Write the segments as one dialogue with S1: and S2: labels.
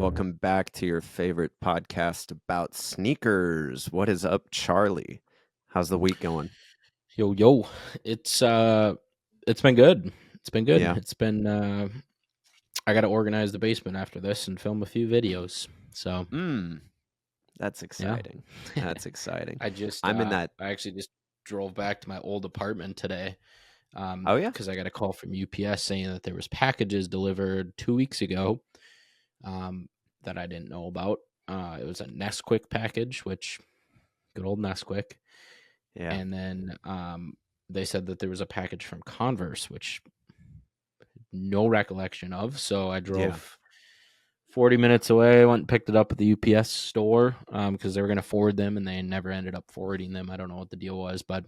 S1: Welcome back to your favorite podcast about sneakers. What is up, Charlie? How's the week going?
S2: Yo, it's been good. It's been good.
S1: Yeah.
S2: I got to organize the basement after this and film a few videos. So
S1: Mm, that's
S2: yeah,
S1: exciting. That's exciting.
S2: I just
S1: I'm in that.
S2: I actually just drove back to my old apartment today
S1: Oh yeah.
S2: because I got a call from UPS saying that there was packages delivered 2 weeks ago um, that I didn't know about. It was a Nesquik package, which good old Nesquik,
S1: Yeah.
S2: and then they said that there was a package from Converse, which no recollection of. So I
S1: Yeah.
S2: drove 40 minutes away, went and picked it up at the UPS store because they were going to forward them and they never ended up forwarding them. I don't know what the deal was, but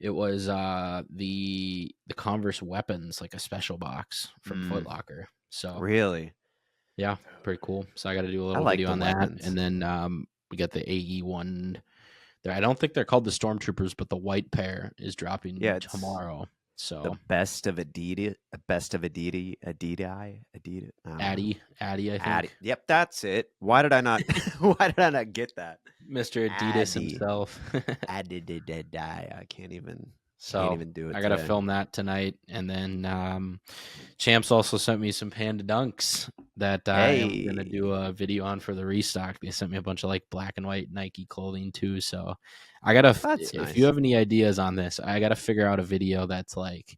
S2: it was the Converse weapons, like a special box from Foot Locker. So
S1: Really?
S2: yeah, pretty cool. So I got to do a
S1: I
S2: little
S1: like
S2: video
S1: the
S2: on that.
S1: weapons.
S2: And then we got the AE one there. I don't think they're called the Stormtroopers, but the white pair is dropping
S1: Yeah, it's
S2: tomorrow.
S1: the
S2: So
S1: best of Adidas. I don't know.
S2: Addy, I
S1: Adi.
S2: think.
S1: Yep, that's it. Why did I not? Why did I not get that?
S2: Mr. Adidas
S1: Addy.
S2: himself.
S1: I can't even
S2: So
S1: do it
S2: I gotta
S1: today.
S2: film that tonight, and then Champs also sent me some Panda Dunks that I am gonna do
S1: Hey,
S2: a video on for the restock. They sent me a bunch of like black and white Nike clothing too. So I gotta,
S1: that's
S2: if you
S1: nice.
S2: have any ideas on this, I gotta figure out a video that's like,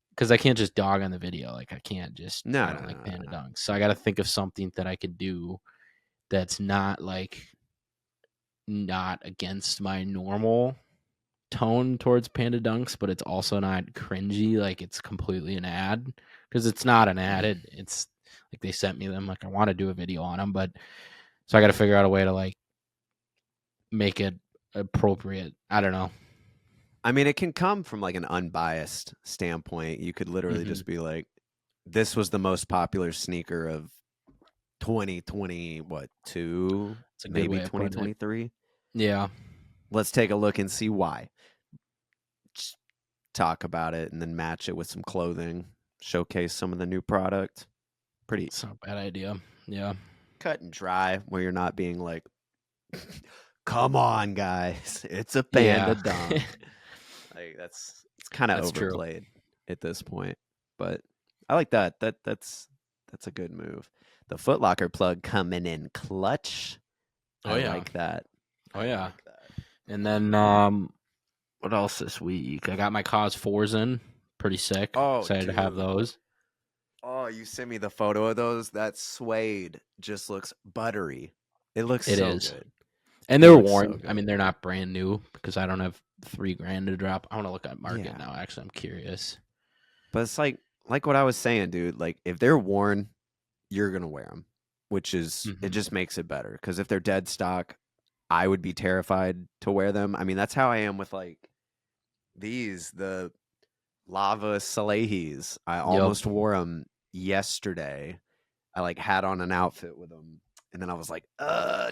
S2: because I can't just dog on the video. Like I
S1: No, no,
S2: don't like
S1: no,
S2: Panda
S1: no.
S2: Dunks. So I gotta think of something that I could do that's not like not against my normal tone towards Panda Dunks, but it's also not cringy. Like it's completely an ad because it's not an ad. It's like they sent me them. Like I want to do a video on them, but so I got to figure out a way to like make it appropriate. I don't know.
S1: I mean, it can come from like an unbiased standpoint. You could literally
S2: Mm-hmm.
S1: just be like, "This was the most popular sneaker of 2020, what, two,
S2: It's a good
S1: maybe
S2: way of putting it.
S1: 2023.
S2: Yeah,
S1: Let's take a look and see why." Just talk about it and then match it with some clothing, showcase some of the new product. Pretty
S2: it's not a bad idea. Yeah,
S1: cut and dry, where you're not being like, "Come on, guys, it's a panda
S2: yeah,
S1: dunk." Like it's kind of
S2: that's true.
S1: overplayed at this point, but I like that. That's a good move. The Foot Locker plug coming in clutch.
S2: Oh
S1: I
S2: yeah,
S1: like that.
S2: oh
S1: I
S2: yeah.
S1: like that.
S2: And then what else this week? I got my Cause fours in. Pretty sick.
S1: Oh,
S2: Excited to have
S1: dude.
S2: those.
S1: Oh, you sent me the photo of those. That suede just looks buttery. It looks
S2: It
S1: so
S2: is.
S1: good.
S2: And
S1: It
S2: they're
S1: looks so
S2: worn. I
S1: good.
S2: mean, they're not brand new because I don't have $3,000 to drop. I want to look at market
S1: Yeah.
S2: now. Actually, I'm curious.
S1: But it's like what I was saying, dude. Like if they're worn, you're gonna wear them, which is it
S2: Mm-hmm.
S1: just makes it better. Because if they're dead stock, I would be terrified to wear them. I mean, that's how I am with like the lava Salehis. I
S2: Yep.
S1: almost wore them yesterday. I like had on an outfit with them, and then I was like,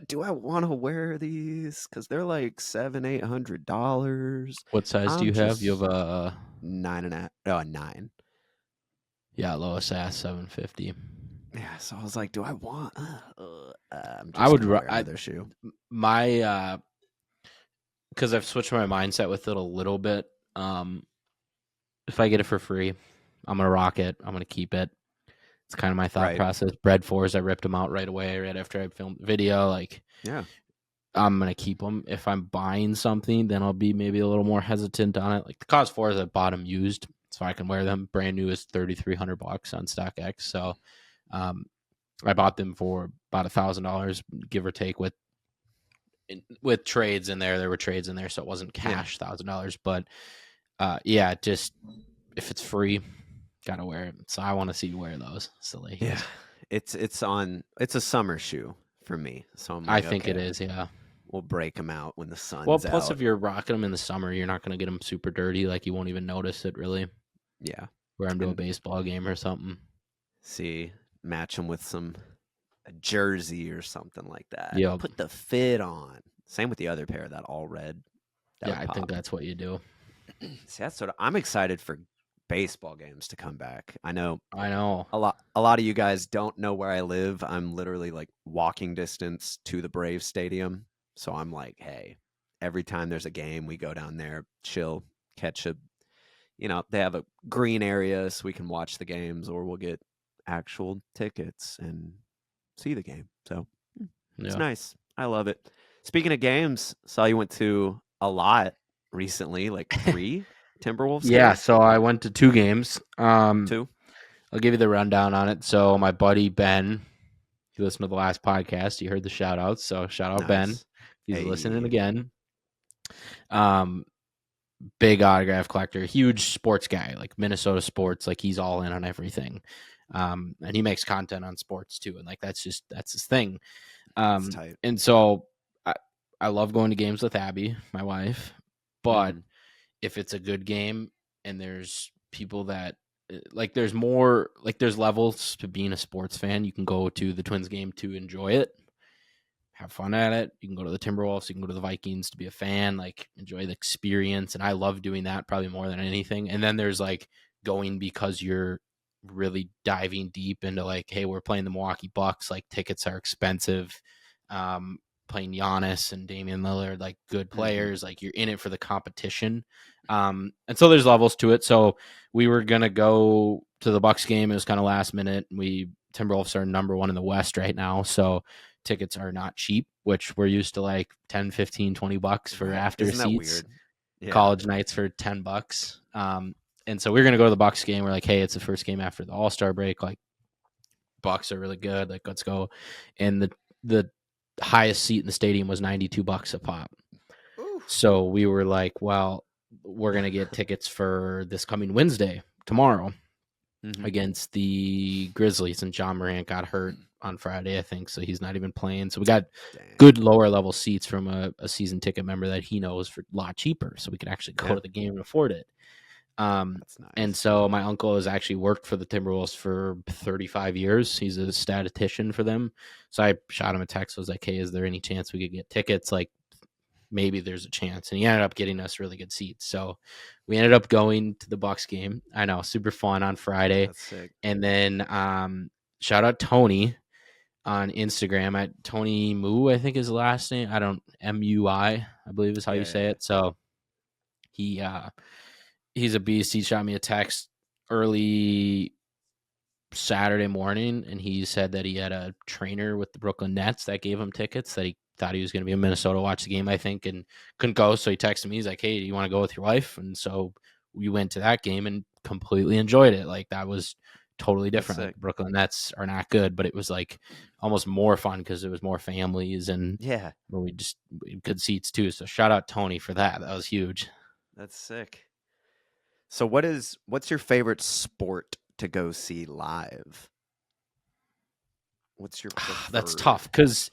S1: do I want to wear these? Because they're like $700-800.
S2: What size do
S1: I'm
S2: you have? You have
S1: just
S2: a
S1: nine and a half. Oh, 9.
S2: yeah, lowest ass 750.
S1: Yeah, so I was like, do I want? I'm
S2: I
S1: just
S2: would.
S1: gonna wear another shoe.
S2: My because I've switched my mindset with it a little bit. Um, if I get it for free, I'm gonna rock it. I'm gonna keep it. It's kind of my thought
S1: Right?
S2: process. Bread fours, I ripped them out right away, right after I filmed the video. Like
S1: Yeah.
S2: I'm gonna keep them. If I'm buying something, then I'll be maybe a little more hesitant on it. Like the Cause fours, I bought them used, so I can wear them. Brand new is $3,300 on StockX. So um, I bought them for about $1,000, give or take, with trades in there. There were trades in there, so it wasn't
S1: Yeah.
S2: cash $1,000. But yeah, just if it's free, gotta wear it. So I want to see you wear those. Silly.
S1: Yeah. It's a summer shoe for me. So I'm
S2: I
S1: like,
S2: think it
S1: okay,
S2: is. Yeah.
S1: we'll break them out when the
S2: Well,
S1: sun's
S2: plus
S1: out.
S2: if you're rocking them in the summer, you're not gonna get them super dirty. Like you won't even notice it really.
S1: Yeah.
S2: Wear them to a
S1: And
S2: baseball game or something.
S1: see, match them with a jersey or something like that.
S2: Yep.
S1: Put the fit on. Same with the other pair, that all red. That
S2: Yeah,
S1: would
S2: I think
S1: pop.
S2: that's what you do.
S1: See, I'm excited for baseball games to come back. I know
S2: I know.
S1: a lot of you guys don't know where I live. I'm literally like walking distance to the Braves stadium. So I'm like, hey, every time there's a game, we go down there, chill, catch a, they have a green area so we can watch the games, or we'll get actual tickets and see the game. So it's
S2: Yeah.
S1: nice. I love it. Speaking of games, saw you went to a lot recently, like 3 Timberwolves
S2: Yeah,
S1: games?
S2: so I went to 2 games.
S1: 2?
S2: I'll give you the rundown on it. So my buddy Ben, he listened to the last podcast. He heard the shout outs. So shout out Ben.
S1: Nice.
S2: He's listening
S1: Hey.
S2: again. Um, Big autograph collector, huge sports guy, like Minnesota sports, like he's all in on everything. And he makes content on sports too. And like that's his thing.
S1: That's tight.
S2: And so I love going to games with Abby, my wife, but
S1: Mhm.
S2: if it's a good game and there's people that like there's more like there's levels to being a sports fan. You can go to the Twins game to enjoy it, have fun at it. You can go to the Timberwolves, you can go to the Vikings to be a fan, like enjoy the experience. And I love doing that probably more than anything. And then there's like going because you're really diving deep into like, hey, we're playing the Milwaukee Bucks, like tickets are expensive. Playing Giannis and Damian Lillard, like good
S1: Mhm.
S2: players, like you're in it for the competition. And so there's levels to it. So we were gonna go to the Bucks game. It was kind of last minute. Timberwolves are number 1 in the West right now. So tickets are not cheap, which we're used to like 10, 15, $20 for
S1: Right.
S2: after
S1: Isn't that
S2: seats,
S1: weird? Yeah.
S2: college nights for $10. And so we're going to go to the Bucks game. We're like, hey, it's the first game after the All-Star break. Like Bucks are really good. Like let's go. And the highest seat in the stadium was $92 a pop.
S1: Ooh.
S2: So we were like, well, we're going to get tickets for this coming Wednesday, tomorrow,
S1: Mhm.
S2: against the Grizzlies, and John Morant got hurt on Friday, I think, so he's not even playing. So we got
S1: Dang.
S2: good lower level seats from a season ticket member that he knows for a lot cheaper, so we could actually go
S1: Yeah.
S2: to the game and afford it.
S1: That's
S2: And
S1: nice.
S2: so my uncle has actually worked for the Timberwolves for 35 years. He's a statistician for them. So I shot him a text. I was like, hey, is there any chance we could get tickets? Like, maybe there's a chance. And he ended up getting us really good seats. So we ended up going to the Bucks game. I know, super fun on Friday.
S1: That's sick.
S2: And then shout out Tony on Instagram at Tony Moo, I think his last name. I don't MUI, I believe is how you
S1: Yeah, yeah,
S2: say
S1: yeah.
S2: it. So he he's a beast. He shot me a text early Saturday morning, and he said that he had a trainer with the Brooklyn Nets that gave him tickets, that he thought he was going to be in Minnesota, watch the game, I think, and couldn't go. So he texted me. He's like, hey, do you want to go with your wife? And so we went to that game and completely enjoyed it. Like that was totally
S1: That's
S2: different. Like
S1: sick.
S2: the Brooklyn Nets are not good, but it was like almost more fun because it was more families and
S1: Yeah.
S2: we had good seats too. So shout out Tony for that. That was huge.
S1: That's sick. So what's your favorite sport to go see live? What's your
S2: That's
S1: preferred?
S2: tough because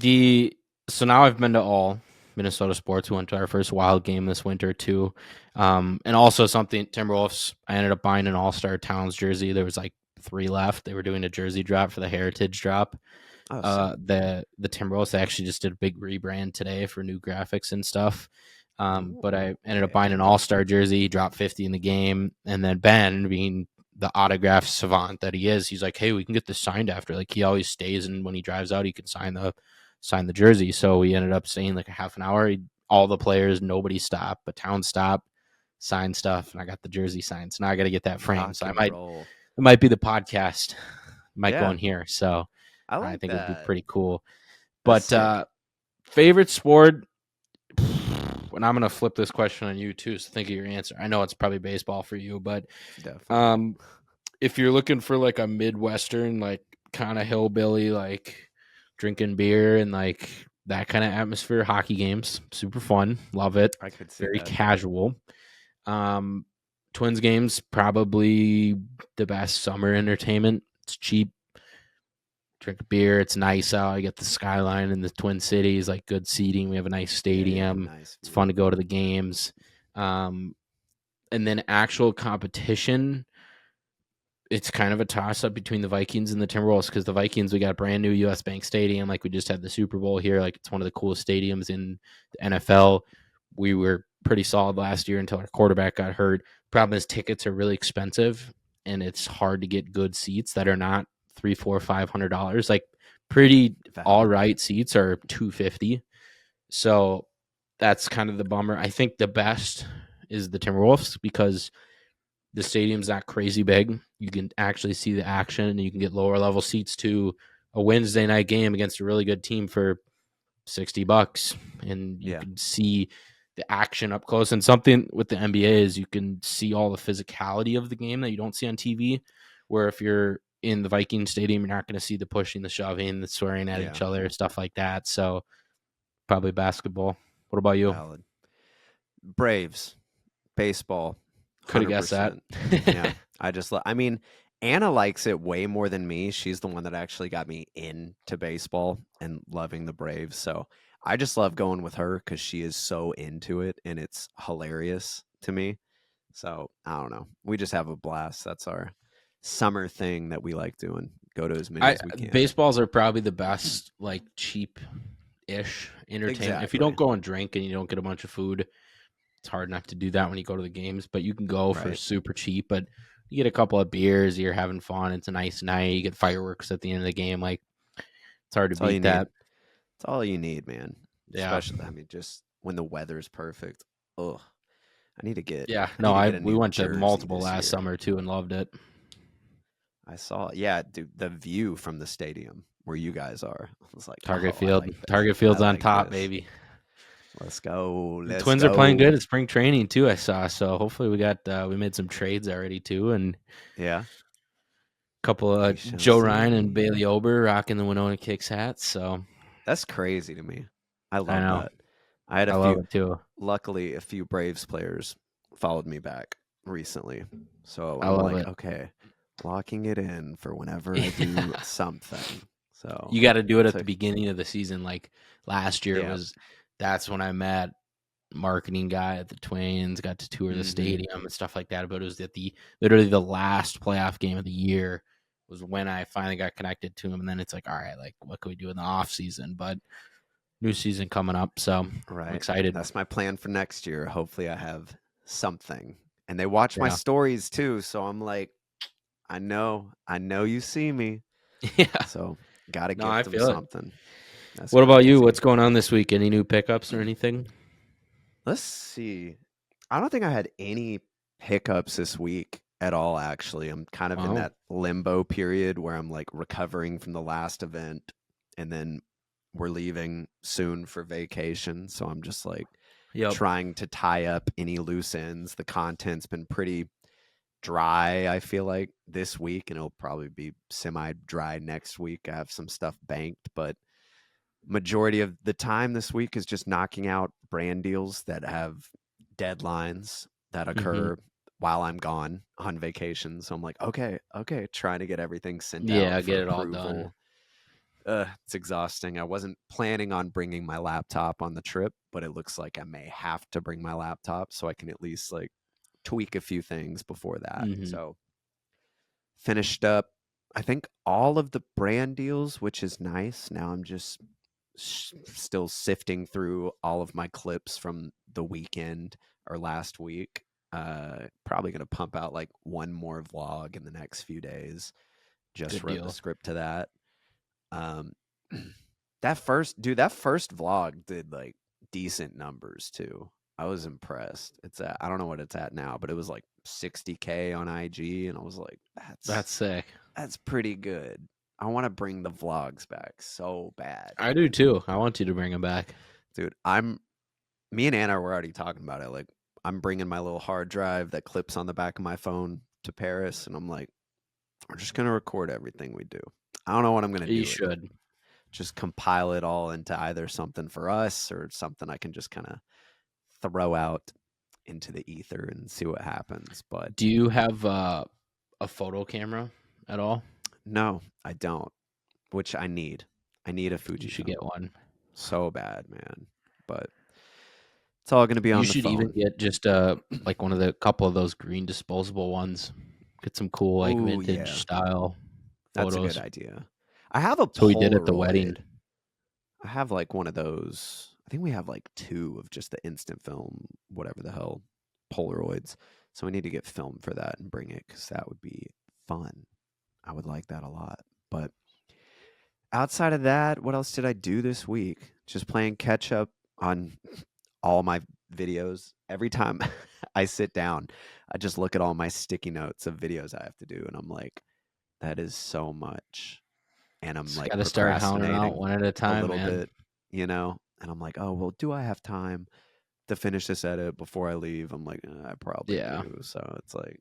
S2: so now I've been to all Minnesota sports. We went to our first Wild game this winter too, and also something Timberwolves. I ended up buying an All Star Towns jersey. There was like 3 left. They were doing a jersey drop for the Heritage drop.
S1: Oh, sick.
S2: The Timberwolves, they actually just did a big rebrand today for new graphics and stuff. But I
S1: Oh,
S2: ended up
S1: okay.
S2: buying an All Star jersey. He dropped 50 in the game, and then Ben, being the autograph savant that he is, he's like, "Hey, we can get this signed after." Like he always stays, and when he drives out, he can sign the jersey. So we ended up staying like a half an hour. All the players, nobody stopped, but Town stopped, signed stuff, and I got the jersey signed. So now I got to get that framed.
S1: Rock
S2: So
S1: and roll.
S2: it might be the podcast, might go
S1: Yeah,
S2: in here. So
S1: I
S2: I
S1: like
S2: think it'd be
S1: that.
S2: pretty cool.
S1: That's
S2: But
S1: sick.
S2: favorite sport, and I'm gonna flip this question on you too. So think of your answer. I know it's probably baseball for you, but
S1: Definitely.
S2: um, if you're looking for like a Midwestern, like kind of hillbilly, like drinking beer and like that kind of atmosphere, hockey games, super fun, love it,
S1: I could see
S2: very
S1: that.
S2: casual. Um, Twins games, probably the best summer entertainment. It's cheap, drink a beer. It's nice out. I get the skyline in the Twin Cities, like good seating. We have a nice
S1: Yeah, yeah,
S2: stadium.
S1: nice
S2: It's fun
S1: view.
S2: to go to the games. Um, and then actual competition, it's kind of a toss up between the Vikings and the Timberwolves, because the Vikings, we got a brand new US Bank Stadium. Like we just had the Super Bowl here. Like it's one of the coolest stadiums in the NFL. We were pretty solid last year until our quarterback got hurt. Problem is tickets are really expensive, and it's hard to get good seats that are not $300, $400, $500. Like pretty all
S1: Valid.
S2: right seats are $250. So that's kind of the bummer. I think the best is the Timberwolves because the stadium's not crazy big. You can actually see the action, and you can get lower level seats to a Wednesday night game against a really good team for $60, and you
S1: Yeah.
S2: can see the action up close. And something with the NBA is you can see all the physicality of the game that you don't see on TV. Where if you're in the Viking Stadium, you're not going to see the pushing, the shoving, the swearing at
S1: Yeah.
S2: each other, stuff like that. So probably basketball. What about you?
S1: Valid. Braves, baseball,
S2: Could have guessed that.
S1: 100%. Yeah. I mean, Anna likes it way more than me. She's the one that actually got me into baseball and loving the Braves. So I just love going with her because she is so into it and it's hilarious to me. So I don't know. We just have a blast. That's our summer thing that we like doing. Go to as many as we can.
S2: Baseballs are probably the best, like cheap ish entertainment. If you don't
S1: Exactly.
S2: go and drink and you don't get a bunch of food, it's hard enough to do that when you go to the games, but you can go for
S1: Right.
S2: super cheap. But you get a couple of beers, you're having fun. It's a nice night. You get fireworks at the end of the game. Like it's hard to
S1: That's all you
S2: beat
S1: need.
S2: that.
S1: That's all you need, man.
S2: Yeah,
S1: Especially, I mean, just when the weather's perfect. Ugh. I need to get
S2: yeah.
S1: I
S2: No,
S1: need to get a
S2: we
S1: new
S2: went to
S1: jersey
S2: multiple
S1: this
S2: last
S1: year.
S2: summer too and loved it.
S1: I saw, yeah, dude, the view from the stadium where you guys are. I was like,
S2: Target
S1: oh, I
S2: Field,
S1: like this.
S2: Target
S1: I
S2: Field's on
S1: like
S2: top,
S1: this.
S2: baby.
S1: Let's go.
S2: The
S1: Let's
S2: Twins are playing good
S1: go.
S2: at spring training too. I saw, so hopefully we made some trades already too, and
S1: Yeah.
S2: couple
S1: We
S2: of
S1: shall
S2: Joe Ryan and
S1: see.
S2: Bailey Ober rocking the Winona Kicks hats. So
S1: That's crazy to me. I
S2: I
S1: love
S2: know,
S1: that. I had a
S2: I love
S1: few,
S2: it too.
S1: luckily, a few Braves players followed me back recently. So
S2: I
S1: I'm
S2: love
S1: like,
S2: it.
S1: okay, locking it in for whenever I do something. So
S2: You got to do it at the
S1: took,
S2: beginning of the season. Like last year
S1: yeah.
S2: was that's when I met marketing guy at the Twins, got to tour the
S1: Hmm.
S2: stadium and stuff like that. But it was at the literally the last playoff game of the year was when I finally got connected to him. And then it's like, all right, like what can we do in the off season? But new season coming up, so I'm
S1: Right.
S2: excited.
S1: That's my plan for next year. Hopefully, I have something. And they watch my
S2: Yeah,
S1: stories too. So I'm like, I know you see me.
S2: yeah.
S1: So got to
S2: No, I
S1: gift them
S2: feel it.
S1: something. That's
S2: What about you?
S1: crazy.
S2: What's going on this week? Any new pickups or anything?
S1: Let's see. I don't think I had any hiccups this week at all, actually. I'm kind of in
S2: Wow.
S1: that limbo period where I'm like recovering from the last event and then we're leaving soon for vacation. So I'm just like
S2: Yep.
S1: trying to tie up any loose ends. The content's been pretty dry, I feel like, this week, and it'll probably be semi dry next week. I have some stuff banked, but majority of the time this week is just knocking out brand deals that have deadlines that
S2: Hmm.
S1: occur while I'm gone on vacation. So I'm like, okay, trying to get everything sent out
S2: Yeah,
S1: for
S2: get it all done.
S1: approval. It's exhausting. I wasn't planning on bringing my laptop on the trip, but it looks like I may have to bring my laptop so I can at least like tweak a few things before that.
S2: Hmm.
S1: So finished up, I think, all of the brand deals, which is nice. Now I'm just still sifting through all of my clips from the weekend or last week. Probably going to pump out like one more vlog in the next few days. Just
S2: Good
S1: wrote the
S2: deal.
S1: script to that. Um, that first vlog did like decent numbers too. I was impressed. I don't know what it's at now, but it was like 60K on IG, and I was like,
S2: That's sick.
S1: that's pretty good. I want to bring the vlogs back so bad,
S2: I do too. I want you to bring him back.
S1: dude. Me and Anna were already talking about it. Like, I'm bringing my little hard drive that clips on the back of my phone to Paris, and I'm like, we're just gonna record everything we do. I don't know what I'm gonna
S2: You
S1: do with it.
S2: should.
S1: Just compile it all into either something for us or something I can just kind of throw out into the ether and see what happens. But
S2: Do you have a photo camera at all?
S1: no, I don't. Which I need. I need a
S2: You should
S1: Fujifilm
S2: get one.
S1: so bad, man. But it's all gonna be
S2: You
S1: on the
S2: should even
S1: phone.
S2: get just like one of the couple of those green disposable ones. Get some cool like
S1: Oh
S2: vintage
S1: yeah,
S2: style
S1: that's a good
S2: photos.
S1: idea. I have a
S2: So we did at the
S1: Polaroid.
S2: wedding.
S1: I have like one of those. I think we have like 2 of just the instant film, whatever the hell, Polaroids. So we need to get film for that and bring it because that would be fun. I would like that a lot. But outside of that, what else did I do this week? Just playing catch up on all my videos. Every time I sit down, I just look at all my sticky notes of videos I have to do, and I'm like, that is so much. And I'm
S2: Just
S1: like
S2: gotta start hounding out
S1: procrastinating
S2: one at a
S1: a
S2: time,
S1: little
S2: man.
S1: bit, and I'm like, oh, well, do I have time to finish this edit before I leave? I'm like, I probably
S2: Yeah.
S1: do. So it's like,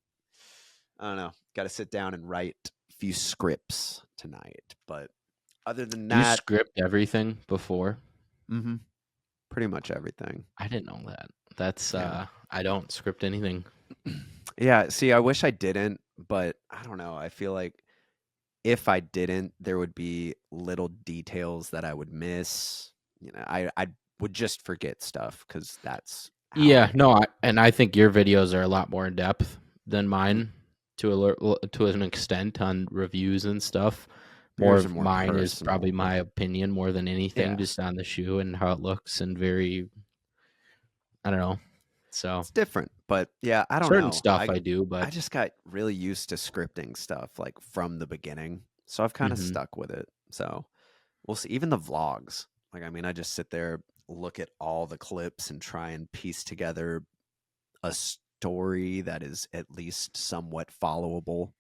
S1: I don't know. Got to sit down and write a few scripts tonight. But other than
S2: Do you
S1: that,
S2: script everything before?
S1: hmm pretty much everything.
S2: I didn't know that. That's
S1: Yeah.
S2: I don't script anything.
S1: Yeah. See, I wish I didn't, but I don't know. I feel like if I didn't, there would be little details that I would miss. I would just forget stuff because that's how I
S2: Yeah, no,
S1: am.
S2: I think your videos are a lot more in depth than
S1: Mm,
S2: mine to an extent on reviews and stuff. More
S1: Yours are
S2: of
S1: more
S2: mine is
S1: personal.
S2: probably my opinion more than anything,
S1: Yeah,
S2: just on the shoe and how it looks and very, I don't know. So
S1: it's different, but yeah, I don't
S2: certain
S1: know.
S2: stuff
S1: I
S2: I do, but
S1: I just got really used to scripting stuff like from the beginning, so I've kind of
S2: hmm
S1: stuck with it. So we'll see. Even the vlogs, like I mean, I just sit there, look at all the clips, and try and piece together a story that is at least somewhat followable.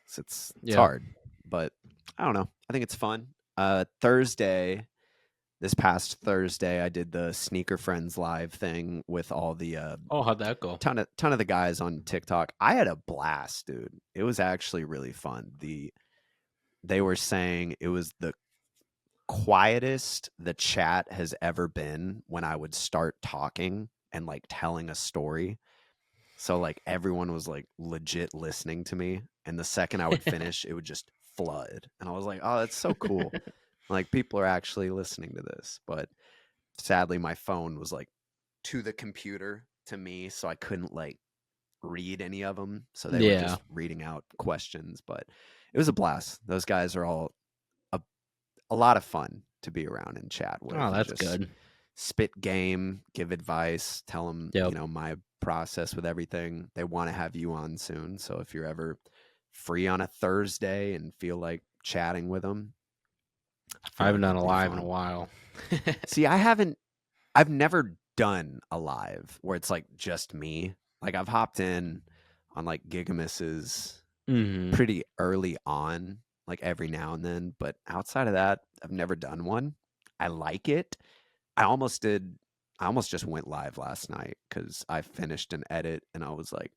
S1: So it's
S2: yeah.
S1: hard, but I don't know. I think it's fun. Thursday, this past Thursday, I did the Sneaker Friends live thing with all the
S2: Oh, how'd that go?
S1: ton of the guys on TikTok. I had a blast, dude. It was actually really fun. They were saying it was the quietest the chat has ever been when I would start talking and like telling a story. So like everyone was like legit listening to me, and the second I would finish, it would just flood. And I was like, "Oh, that's so cool. Like people are actually listening to this." But sadly my phone was like to the computer to me, so I couldn't like read any of them. So they were
S2: Yeah.
S1: just reading out questions, but it was a blast. Those guys are all a, a lot of fun to be around and chat
S2: Oh,
S1: with and
S2: that's
S1: just
S2: good.
S1: spit game, give advice, tell them,
S2: Yep.
S1: my process with everything. They want to have you on soon. So if you're ever free on a Thursday and feel like chatting with them, I
S2: I
S1: feel
S2: haven't
S1: like
S2: done
S1: it'd
S2: a
S1: be
S2: live in a
S1: fun.
S2: while.
S1: See, I've never done a live where it's like just me. Like I've hopped in on like Gigamis's
S2: hmm
S1: pretty early on, like every now and then. But outside of that, I've never done one. I like it. I almost did. I almost just went live last night because I finished an edit and I was like,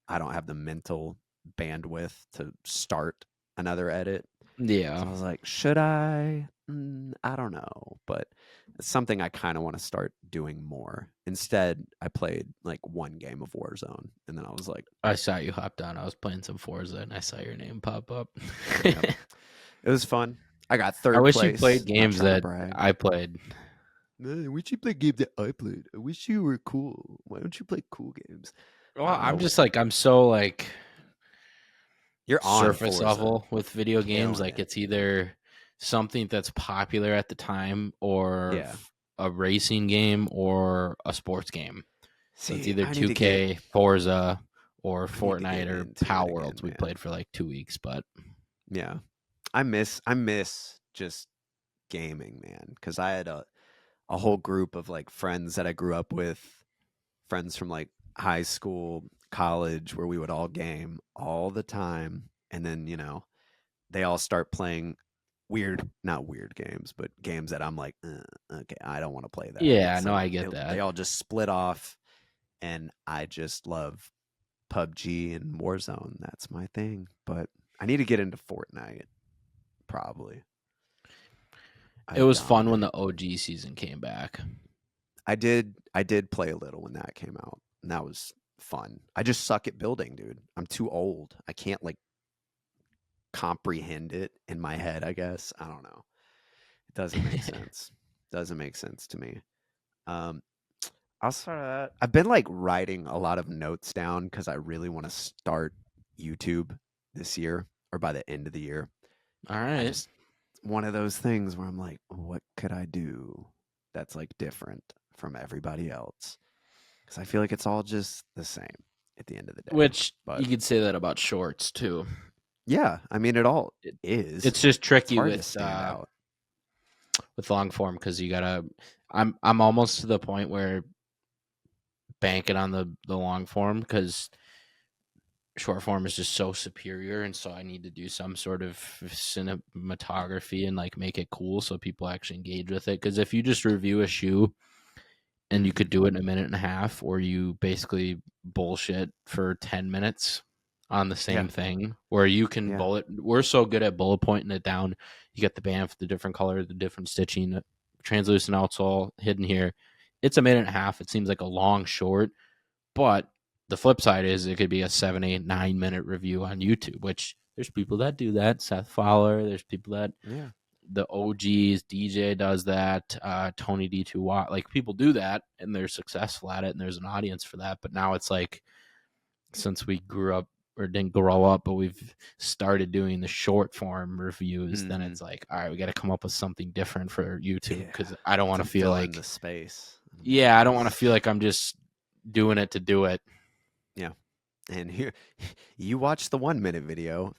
S1: I don't have the mental bandwidth to start another edit.
S2: Yeah.
S1: So I was like, should I? I don't know, but it's something I kind of want to start doing more. Instead, I played like one game of Warzone, and then I was like,
S2: I saw you hopped on. I was playing some Forza and I saw your name pop up.
S1: yep, it was fun. I got
S2: I
S1: third
S2: wish you
S1: place.
S2: played
S1: Not
S2: games
S1: trying to
S2: that
S1: brag.
S2: I played.
S1: Man, I wish you play games that I played. I wish you were cool. Why don't you play cool games?
S2: Well,
S1: I don't
S2: I'm
S1: know.
S2: just like I'm so like
S1: You're on
S2: surface
S1: Forza,
S2: level with video games.
S1: killing
S2: Like
S1: it.
S2: it's either something that's popular at the time or
S1: Yeah.
S2: a racing game or a sports game. So it's
S1: See,
S2: either 2K, Forza, or
S1: I need to
S2: Fortnite
S1: get
S2: or
S1: into it
S2: Power
S1: again,
S2: Worlds. We
S1: man.
S2: played for like 2 weeks, but
S1: Yeah. I miss just gaming, man, because I had a whole group of like friends that I grew up with, friends from like high school, college, where we would all game all the time. And then, they all start playing not weird games, but games that I'm like, okay, I don't want to play that.
S2: yeah, no,
S1: So
S2: I get
S1: they
S2: that.
S1: all just split off, and I just love PUBG and Warzone. That's my thing. But I need to get into Fortnite, probably.
S2: It
S1: I
S2: was fun when
S1: dominate.
S2: the OG season came back.
S1: I did play a little when that came out, and that was fun. I just suck at building, dude. I'm too old. I can't like comprehend it in my head, I guess. I don't know. It doesn't make sense. Doesn't make sense to me. Um outside of that, I've been like writing a lot of notes down because I really want to start YouTube this year or by the end of the year.
S2: All
S1: I
S2: right.
S1: just one of those things where I'm like, what could I do? that's like different from everybody else. Because I feel like it's all just the same at the end of the day.
S2: Which
S1: But
S2: you could say that about shorts too.
S1: yeah, I mean, it all
S2: It,
S1: is.
S2: it's just
S1: It's
S2: tricky
S1: hard to stand out.
S2: with long form because you gotta. I'm almost to the point where banking on the long form because short form is just so superior, and so I need to do some sort of cinematography and like make it cool so people actually engage with it. Because if you just review a shoe and you could
S1: Mhm.
S2: do it in a minute and a half, or you basically bullshit for 10 minutes on the
S1: Yeah,
S2: same thing, where you can
S1: yeah,
S2: we're so good at bullet pointing it down. You get the band, the different color, the different stitching, translucent outsole hidden here. It's a minute and a half. It seems like a long short, but the flip side is it could be a 7, 8, 9 minute review on YouTube, which there's people that do that. Seth Fowler, there's people that
S1: yeah.
S2: the OGs, DJ does that, Tony D2 Watt, like people do that and they're successful at it and there's an audience for that. But now it's like since we grew up or didn't grow up, but we've started doing the short form reviews, then
S1: Mhm.
S2: it's like, all right, we got to come up with something different for YouTube
S1: Yeah,
S2: because I don't want
S1: to
S2: to feel
S1: fill in
S2: like,
S1: the space. And I'm like,
S2: yeah, I don't want to
S1: this
S2: feel like I'm just doing it to do it.
S1: yeah. And here, you watch the 1 minute video,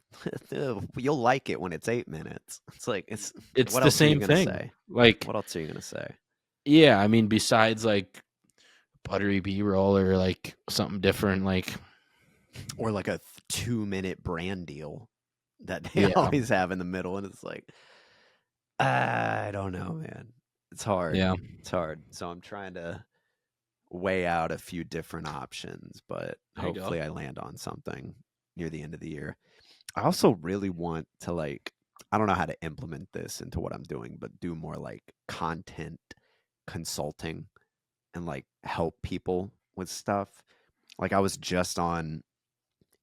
S1: you'll like it when it's 8 minutes. It's like,
S2: It's
S1: what
S2: the
S1: else are you
S2: same
S1: gonna
S2: thing.
S1: say?
S2: Like,
S1: What else are you gonna say?
S2: yeah, I mean, besides like buttery B roll or like something different, like,
S1: Or like a 2 minute brand deal that they
S2: yeah,
S1: always have in the middle, and it's like, I don't know, man. It's hard.
S2: yeah,
S1: It's hard. So I'm trying to weigh out a few different options, but
S2: there you go.
S1: hopefully I land on something near the end of the year. I also really want to like I don't know how to implement this into what I'm doing, but do more like content consulting and like help people with stuff. Like I was just on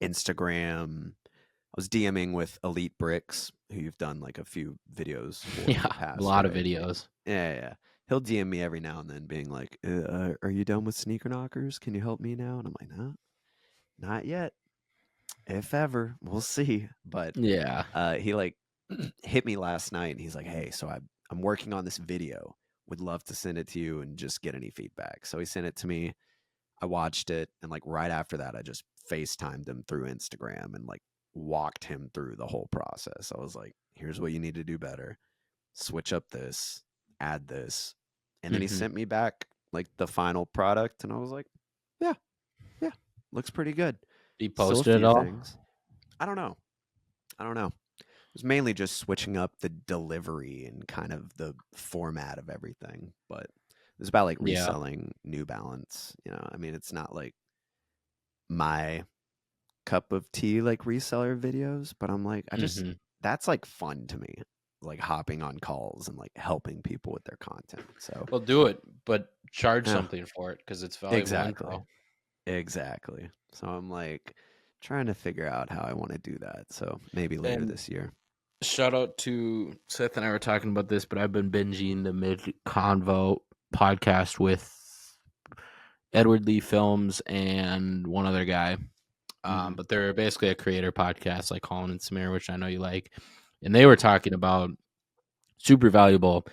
S1: Instagram. I was DMing with Elite Bricks, who you've done like a few videos for in
S2: Yeah,
S1: the
S2: a
S1: past,
S2: lot of
S1: right?
S2: videos.
S1: Yeah, yeah, yeah. He'll DM me every now and then, being like, "Are you done with sneaker knockers? Can you help me now?" And I'm like, "No, not yet. If ever, we'll see." But
S2: Yeah.
S1: he like hit me last night, and he's like, "Hey, so I'm working on this video. Would love to send it to you and just get any feedback." So he sent it to me. I watched it, and like right after that, I just FaceTimed him through Instagram and like walked him through the whole process. I was like, "Here's what you need to do better. Switch up this, add this." And then he
S2: Hmm.
S1: sent me back like the final product, and I was like, "Yeah, yeah, looks pretty good."
S2: You
S1: Still a
S2: posted it
S1: few
S2: all?
S1: things. I don't know. I don't know. It was mainly just switching up the delivery and kind of the format of everything. But it's about like
S2: Yeah.
S1: reselling New Balance. I mean, it's not like my cup of tea, like reseller videos, but I'm like,
S2: Hmm.
S1: that's like fun to me, like hopping on calls and like helping people with their content. So,
S2: Well, do it, but charge
S1: yeah,
S2: something for it because it's valuable
S1: exactly.
S2: info.
S1: Exactly. So I'm like trying to figure out how I want to do that. So maybe later
S2: And
S1: this year.
S2: shout out to Seth and I were talking about this, but I've been binging the Mid Convo podcast with Edward Lee Films and one other guy.
S1: Hmm.
S2: But they're basically a creator podcast like Colin and Samir, which I know you like. And they were talking about super valuable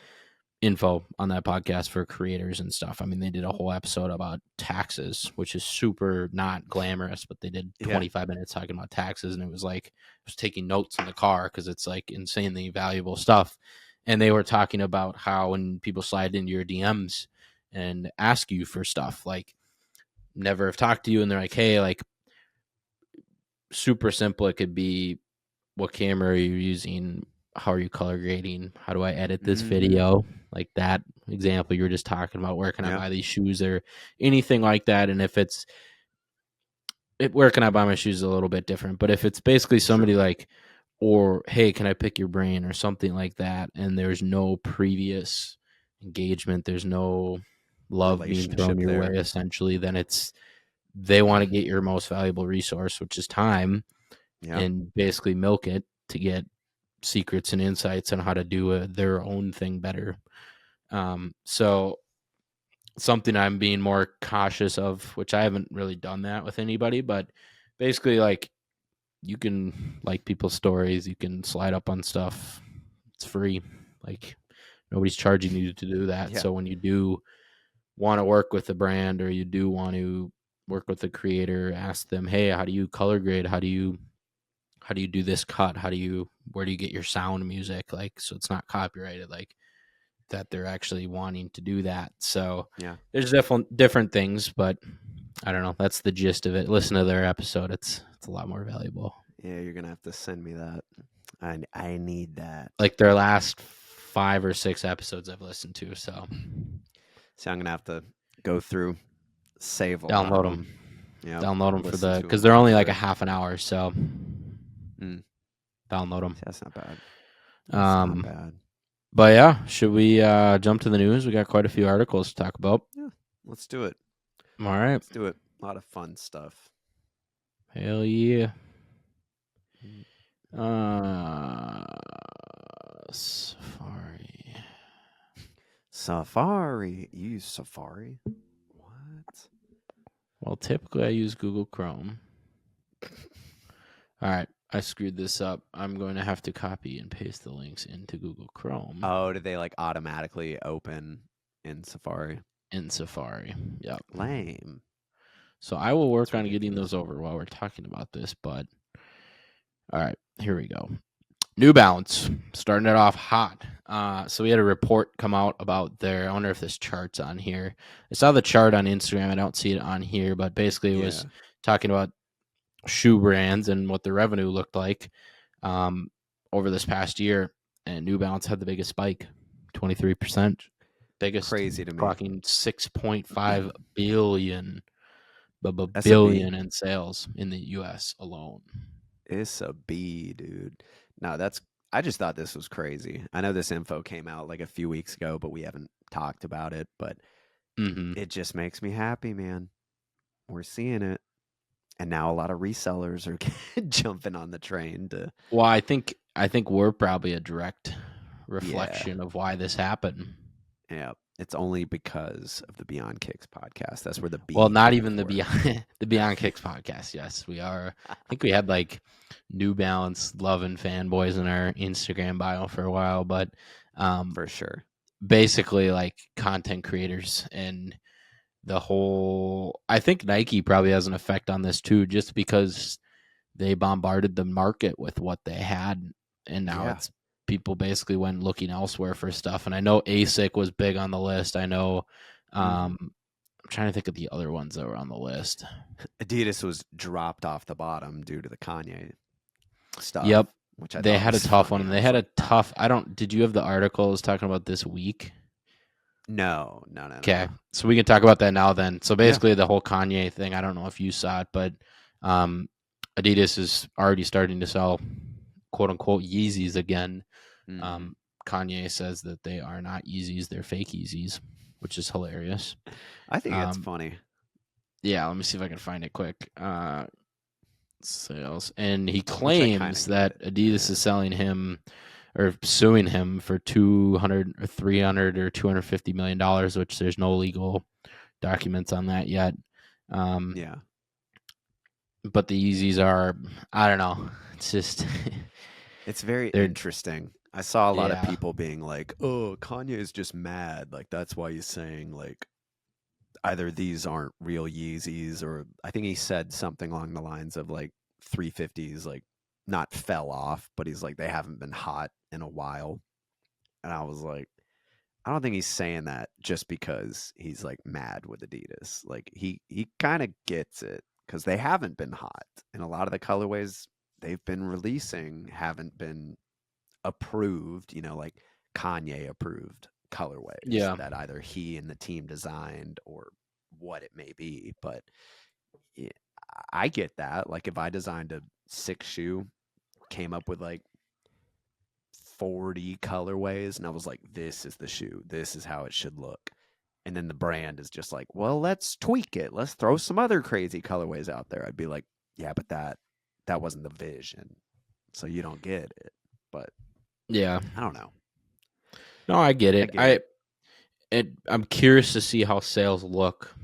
S2: info on that podcast for creators and stuff. I mean, they did a whole episode about taxes, which is super not glamorous, but they did
S1: Yeah.
S2: 25 minutes talking about taxes. And it was like, I was taking notes in the car because it's like insanely valuable stuff. And they were talking about how when people slide into your DMs and ask you for stuff, like never have talked to you, and they're like, hey, like super simple. It could be what camera are you using? How are you color grading? How do I edit this
S1: Hmm.
S2: video? Like that example you were just talking about. Where can I
S1: Yeah.
S2: buy these shoes or anything like that? And if where can I buy my shoes is a little bit different. But if it's basically somebody
S1: Sure.
S2: like, or hey, can I pick your brain or something like that? And there's no previous engagement, there's no love being thrown
S1: Relationship
S2: your way,
S1: there.
S2: essentially, then they want to get your most valuable resource, which is time,
S1: Yeah.
S2: and basically milk it to get secrets and insights on how to do their own thing better. So something I'm being more cautious of, which I haven't really done that with anybody, but basically like you can like people's stories, you can slide up on stuff. It's free. Like Nobody's charging you to do that.
S1: Yeah.
S2: So when you do want to work with the brand or you do want to work with the creator, ask them, hey, how do you color grade? How do you do this cut? Where do you get your sound music? Like, so it's not copyrighted, like that they're actually wanting to do that. So
S1: Yeah.
S2: there's different things, but I don't know. That's the gist of it. Listen to their episode. It's a lot more valuable.
S1: Yeah, you're gonna have to send me that. I need that.
S2: Like their last 5 or 6 episodes I've listened to. So
S1: I'm gonna have to go through, save a lot
S2: download
S1: of
S2: them.
S1: them. Yeah,
S2: Download them
S1: listen to
S2: because
S1: 'em
S2: they're only like
S1: after.
S2: a half an hour. So
S1: Mm.
S2: download them.
S1: That's not bad. That's not bad.
S2: But yeah, should we jump to the news? We got quite a few articles to talk about.
S1: Yeah, let's do it.
S2: All right.
S1: Let's do it. A lot of fun stuff.
S2: Hell yeah.
S1: Safari. You use Safari? What?
S2: Well, typically I use Google Chrome. All right. I screwed this up. I'm going to have to copy and paste the links into Google Chrome.
S1: Oh, did they like automatically open in Safari?
S2: In Safari. Yep.
S1: Lame.
S2: So I will work on getting those over while we're talking about this, but all right, here we go. New Balance, starting it off hot. So we had a report come out about I wonder if this chart's on here. I saw the chart on Instagram. I don't see it on here, but basically it was talking about shoe brands and what the revenue looked like over this past year. And New Balance had the biggest spike, 23%. Biggest,
S1: crazy to me.
S2: Clocking 6.5 billion. Billion in sales in the U.S. alone.
S1: It's a B, dude. No, I just thought this was crazy. I know this info came out like a few weeks ago, but we haven't talked about it. But it just makes me happy, man. We're seeing it. And now a lot of resellers are jumping on the train to.
S2: Well, I think we're probably a direct reflection of why this happened.
S1: Yeah, it's only because of the Beyond Kicks podcast. That's where the B.
S2: Well, not even the Beyond Kicks podcast. Yes, we are. I think we had like New Balance love and fanboys in our Instagram bio for a while, but
S1: for sure,
S2: basically like content creators and the whole. I think Nike probably has an effect on this too, just because they bombarded the market with what they had, and now it's people basically went looking elsewhere for stuff. And I know ASIC was big on the list. I know. I'm trying to think of the other ones that were on the list.
S1: Adidas was dropped off the bottom due to the Kanye stuff.
S2: Yep.
S1: Which
S2: they had a tough one. They had a tough. Did you have the articles talking about this week?
S1: No.
S2: Okay. So we can talk about that now then. So basically the whole Kanye thing, I don't know if you saw it, but Adidas is already starting to sell quote unquote Yeezys again. Kanye says that they are not Yeezys, they're fake Yeezys, which is hilarious.
S1: I think it's funny.
S2: Yeah, let me see if I can find it quick. Sales. And he claims that Adidas is selling him or suing him for $200 or $300 or $250 million, which there's no legal documents on that yet. But the Yeezys are, I don't know. It's just
S1: it's very interesting. I saw a lot of people being like, "Oh, Kanye is just mad. Like that's why he's saying like either these aren't real Yeezys, or I think he said something along the lines of like 350s like not fell off, but he's like they haven't been hot in a while." And I was like, I don't think he's saying that just because he's like mad with Adidas. Like he kind of gets it because they haven't been hot, and a lot of the colorways they've been releasing haven't been approved, like Kanye approved colorways that either he and the team designed or what it may be. But yeah, I get that. Like if I designed a 6 shoe, came up with like 40 colorways and I was like, this is the shoe, this is how it should look, and then the brand is just like, well, let's tweak it, let's throw some other crazy colorways out there, I'd be like, yeah, but that wasn't the vision, so you don't get it. But
S2: yeah,
S1: I don't know.
S2: No, I get it. I'm curious to see how sales look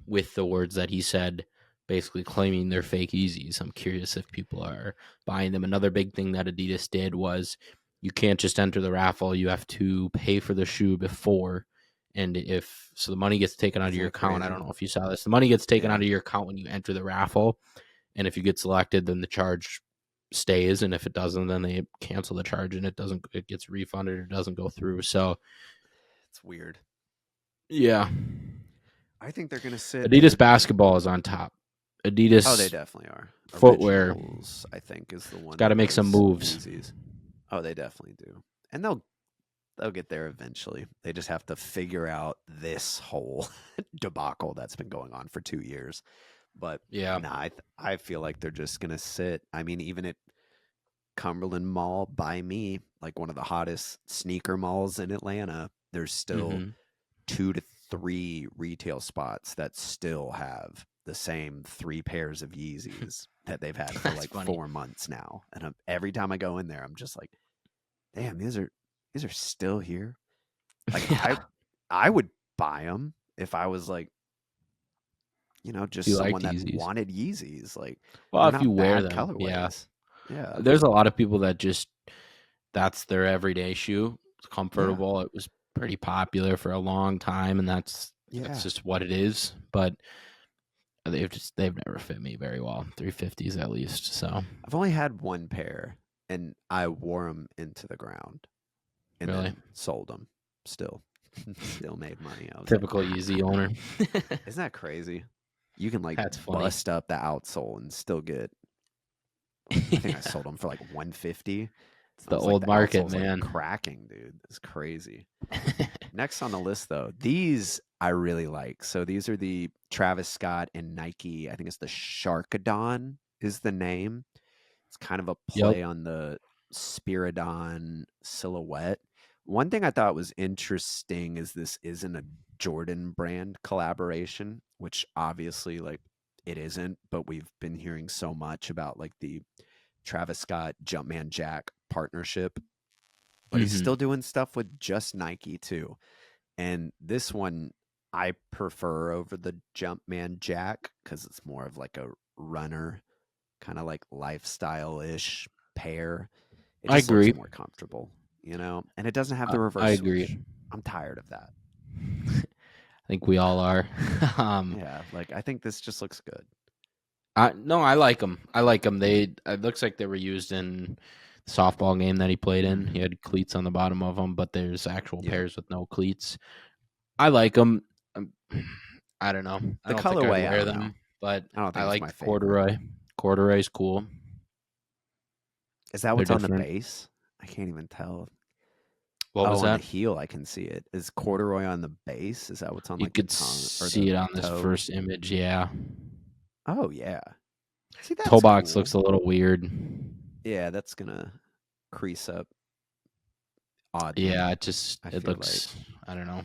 S2: with the words that he said, basically claiming they're fake Yeezys. I'm curious if people are buying them. Another big thing that Adidas did was you can't just enter the raffle. You have to pay for the shoe before. And if so, the money gets taken out of
S1: Isn't
S2: your
S1: that
S2: account. I don't
S1: crazy?
S2: know if you saw this. The money gets taken
S1: Yeah.
S2: out of your account when you enter the raffle. And if you get selected, then the charge stays. And if it doesn't, then they cancel the charge and it gets refunded or doesn't go through. So,
S1: It's weird.
S2: yeah.
S1: I think they're gonna sit
S2: Adidas
S1: there.
S2: basketball is on top.
S1: Oh, they
S2: Adidas
S1: definitely are.
S2: footwear
S1: Originals, I think, is the one
S2: got to
S1: that
S2: make some
S1: does
S2: moves.
S1: Yeezys. Oh, they definitely do. And they'll get there eventually. They just have to figure out this whole debacle that's been going on for 2 years. But
S2: Yeah.
S1: nah, I feel like they're just gonna sit. I mean, even at Cumberland Mall by me, like one of the hottest sneaker malls in Atlanta, there's still
S2: Mm-hmm.
S1: 2 to 3 retail spots that still have the same 3 pairs of Yeezys that they've had for
S2: That's
S1: like
S2: funny.
S1: 4 months now. And every time I go in there, I'm just like, damn, these are still here. Like
S2: Yeah.
S1: I would buy them if I was like,
S2: If
S1: just
S2: you liked
S1: someone that
S2: Yeezys.
S1: wanted Yeezys. Like
S2: Well,
S1: they're
S2: if you
S1: not
S2: wear
S1: bad
S2: them, yeah.
S1: colorways. Yeah.
S2: There's a lot of people that just that's their everyday shoe. It's
S1: Yeah.
S2: comfortable. It was pretty popular for a long time, and that's
S1: Yeah.
S2: just what it is. But they've never fit me very well. 350s at least. So
S1: I've only had one pair and I wore them into the ground and
S2: really,
S1: then sold them. Still, still made money. I was like,
S2: typical Yeezy owner.
S1: isn't that crazy? You can like
S2: That's funny.
S1: bust up the outsole and still get like I think I
S2: Yeah.
S1: sold them for like 150.
S2: It's
S1: I
S2: the
S1: was like
S2: old
S1: the
S2: market,
S1: outsole's like
S2: man.
S1: cracking, dude. It's crazy. Next on the list though, these I really like. So these are the Travis Scott and Nike. I think it's the Sharkadon is the name. It's kind of a
S2: Yep.
S1: play on the Spiridon silhouette. One thing I thought was interesting is this isn't a Jordan brand collaboration, which obviously like it isn't, but we've been hearing so much about like the Travis Scott Jumpman Jack partnership, but he's
S2: Hmm.
S1: still doing stuff with just Nike too. And this one I prefer over the Jumpman Jack because it's more of like a runner kind of like lifestyle ish pair. It
S2: I
S1: just looks
S2: agree.
S1: more comfortable, and it doesn't have
S2: I,
S1: the
S2: I
S1: reverse
S2: agree.
S1: switch. I'm tired of that.
S2: I think we all are. um,
S1: Yeah, like I think this just looks good.
S2: no, I like them. I like them. It looks like they were used in the softball game that he played in. He
S1: Hmm.
S2: had cleats on the bottom of them, but there's actual
S1: Yeah,
S2: pairs with no cleats. I like them. I don't know. I
S1: the
S2: don't think I'd
S1: colorway, I
S2: wear
S1: don't know.
S2: them, but
S1: I don't
S2: I
S1: think it's
S2: like
S1: my
S2: the
S1: favorite.
S2: corduroy. Corduroy's cool.
S1: Is that
S2: They're
S1: what's on the
S2: different.
S1: base? I can't even tell.
S2: What
S1: Oh,
S2: was
S1: on the
S2: that?
S1: heel, I can see it. Is corduroy on the base? Is that what's on
S2: You
S1: like the
S2: could
S1: tongue or
S2: see
S1: the
S2: it on this
S1: toe?
S2: first image. Yeah,
S1: Oh yeah. See,
S2: toe
S1: that's
S2: box looks
S1: cool.
S2: a little weird.
S1: Yeah, that's gonna crease up oddly.
S2: Yeah,
S1: I
S2: it
S1: feel like.
S2: looks. I don't know,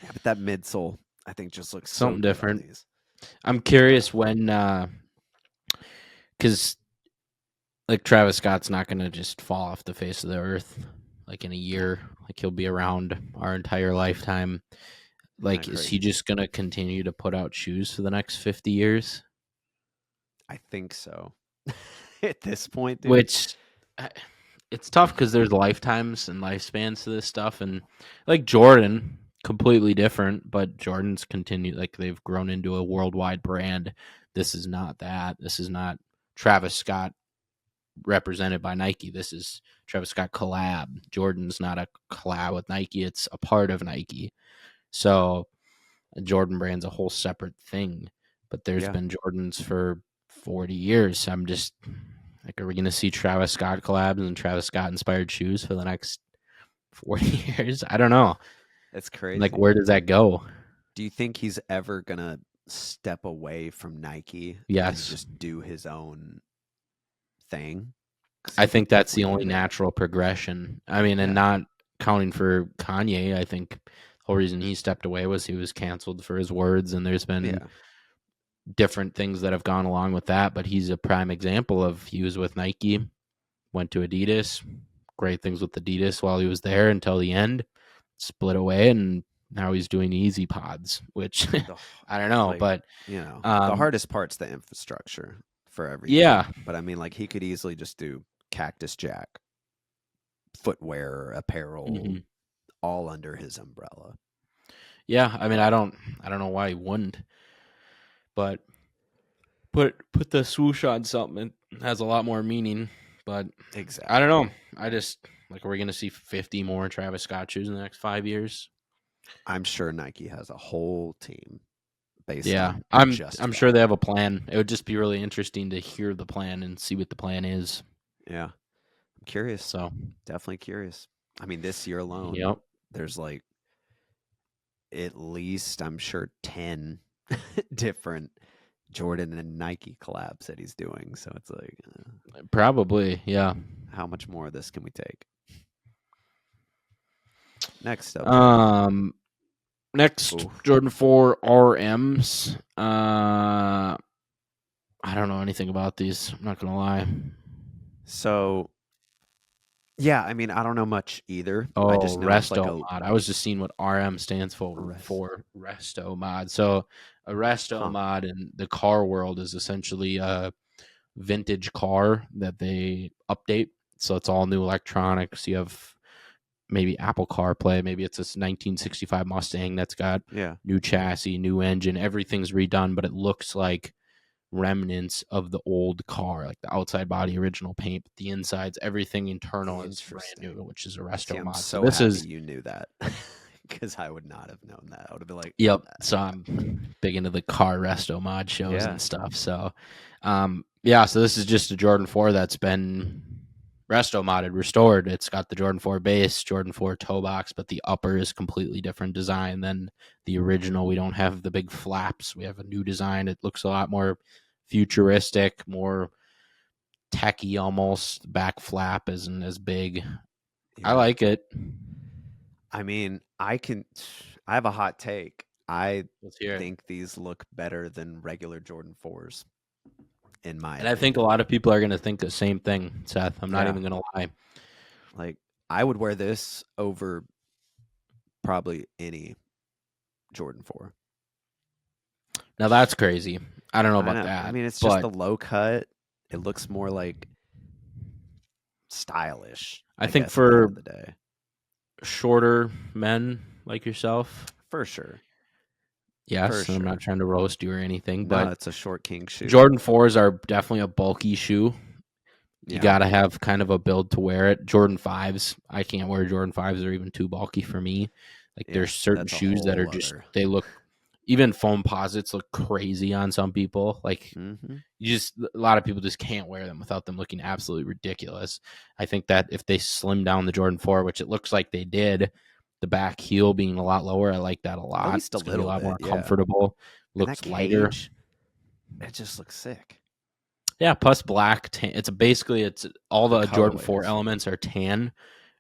S1: Yeah, but that midsole, I think, just looks so
S2: something
S1: good on
S2: different.
S1: these.
S2: I'm curious when, because like Travis Scott's not gonna just fall off the face of the earth like in a
S1: No,
S2: year. Like he'll be around our entire lifetime.
S1: isn't that
S2: Like, is he
S1: crazy?
S2: just gonna continue to put out shoes for the next 50 years?
S1: I think so. At this point, dude.
S2: Which I- it's tough because there's lifetimes and lifespans to this stuff, and like Jordan, completely different. But Jordan's continued like they've grown into a worldwide brand. This is not that. This is not Travis Scott represented by Nike. This is Travis Scott collab. Jordan's not a collab with Nike. It's a part of Nike. So a Jordan brand's a whole separate thing. But there's
S1: Yeah.
S2: been Jordans for 40 years. I'm just like, are we going to see Travis Scott collabs and Travis Scott inspired shoes for the next 40 years? I don't know.
S1: It's
S2: Like,
S1: crazy.
S2: where does that go?
S1: Do you think he's ever gonna step away from Nike and
S2: Yes.
S1: just do his own thing? Because
S2: I
S1: he
S2: think
S1: could
S2: that's the
S1: definitely do
S2: only
S1: that.
S2: natural progression. I mean, and
S1: Yeah.
S2: not counting for Kanye, I think the whole reason he stepped away was he was canceled for his words, and there's been
S1: Yeah.
S2: different things that have gone along with that. But he's a prime example of he was with Nike, went to Adidas, great things with Adidas while he was there until the end, split away, and now he's doing Easy Pods, which
S1: The
S2: I don't know,
S1: like,
S2: but
S1: the
S2: um,
S1: hardest part's the infrastructure for
S2: yeah,
S1: everything. But I mean, like, he could easily just do Cactus Jack. footwear, apparel,
S2: Hmm.
S1: all under his umbrella.
S2: Yeah, I mean, I don't know why he wouldn't, but put the swoosh on something. It has a lot more meaning. But I don't
S1: Exactly.
S2: know. I just like, are we going to see 50 more Travis Scott shoes in the next 5 years?
S1: I'm sure Nike has a whole team based
S2: Yeah,
S1: on just
S2: I'm sure
S1: that.
S2: they have a plan. It would just be really interesting to hear the plan and see what the plan is.
S1: Yeah. I'm curious.
S2: So,
S1: Definitely curious. I mean, this year alone,
S2: yep,
S1: there's like at least, I'm sure, 10 different Jordan and Nike collabs that he's doing. So it's like,
S2: probably, yeah.
S1: how much more of this can we take? Next up, Jordan.
S2: Um, next
S1: Oof.
S2: Jordan 4 RMs. I don't know anything about these. I'm not gonna lie.
S1: So, yeah, I mean, I don't know much either. I
S2: Oh,
S1: just know it's like
S2: Resto
S1: a
S2: mod. I was just seeing what RM stands
S1: rest.
S2: for Resto mod. So a Resto
S1: Huh.
S2: mod in the car world is essentially a vintage car that they update. So it's all new electronics. You have maybe Apple CarPlay. Maybe it's this 1965 Mustang that's got
S1: Yeah.
S2: new chassis, new engine. Everything's redone, but it looks like remnants of the old car, like the outside body, original paint, but the insides, everything internal is brand new,
S1: Interesting.
S2: which is a
S1: See,
S2: resto
S1: I'm
S2: mod. So
S1: so
S2: this
S1: happy
S2: is,
S1: you knew that because I would not have known that. I would have been like,
S2: yep. So I'm big into the car resto mod shows
S1: yeah,
S2: and stuff. So, yeah. So this is just a Jordan 4 that's been resto modded, restored. It's got the Jordan 4 base, Jordan 4 toe box, but the upper is completely different design than the original. We don't have the big flaps. We have a new design. It looks a lot more futuristic, more techy almost. Back flap isn't as big. I
S1: yeah.
S2: like it.
S1: I mean, I have a hot take. I
S2: Let's hear it.
S1: think these look better than regular Jordan 4s, in my
S2: And I think a
S1: opinion.
S2: lot of people are going to think the same thing, Seth. I'm not
S1: Yeah.
S2: even going to lie.
S1: Like, I would wear this over probably any Jordan 4.
S2: Now that's crazy. I don't know
S1: I
S2: about
S1: know. I
S2: that,
S1: mean, it's just
S2: but
S1: the low cut. It looks more like stylish,
S2: I
S1: I
S2: think
S1: guess, at the end of
S2: for
S1: the day.
S2: shorter men like yourself,
S1: For sure. For
S2: yes, and I'm not
S1: sure.
S2: trying to roast you or anything,
S1: No,
S2: but
S1: it's a short king shoe.
S2: Jordan 4s are definitely a bulky shoe. You
S1: Yeah.
S2: got to have kind of a build to wear it. Jordan 5s, I can't wear Jordan 5s. They're even too bulky for me. Like
S1: Yeah.
S2: there's certain
S1: That's a
S2: shoes that are
S1: whole
S2: just,
S1: other.
S2: they look, even foam posits look crazy on some people. Like
S1: Mm-hmm.
S2: you just, a lot of people just can't wear them without them looking absolutely ridiculous. I think that if they slim down the Jordan 4, which it looks like they did, the back heel being a lot lower, I like that a
S1: At
S2: lot.
S1: least a
S2: It's going to be a
S1: little
S2: lot
S1: bit.
S2: more
S1: Yeah.
S2: comfortable.
S1: And that
S2: Looks lighter.
S1: cage, it just looks sick.
S2: Yeah, plus black. It's basically, it's all
S1: The
S2: the Jordan
S1: colorway
S2: 4
S1: is.
S2: elements are tan,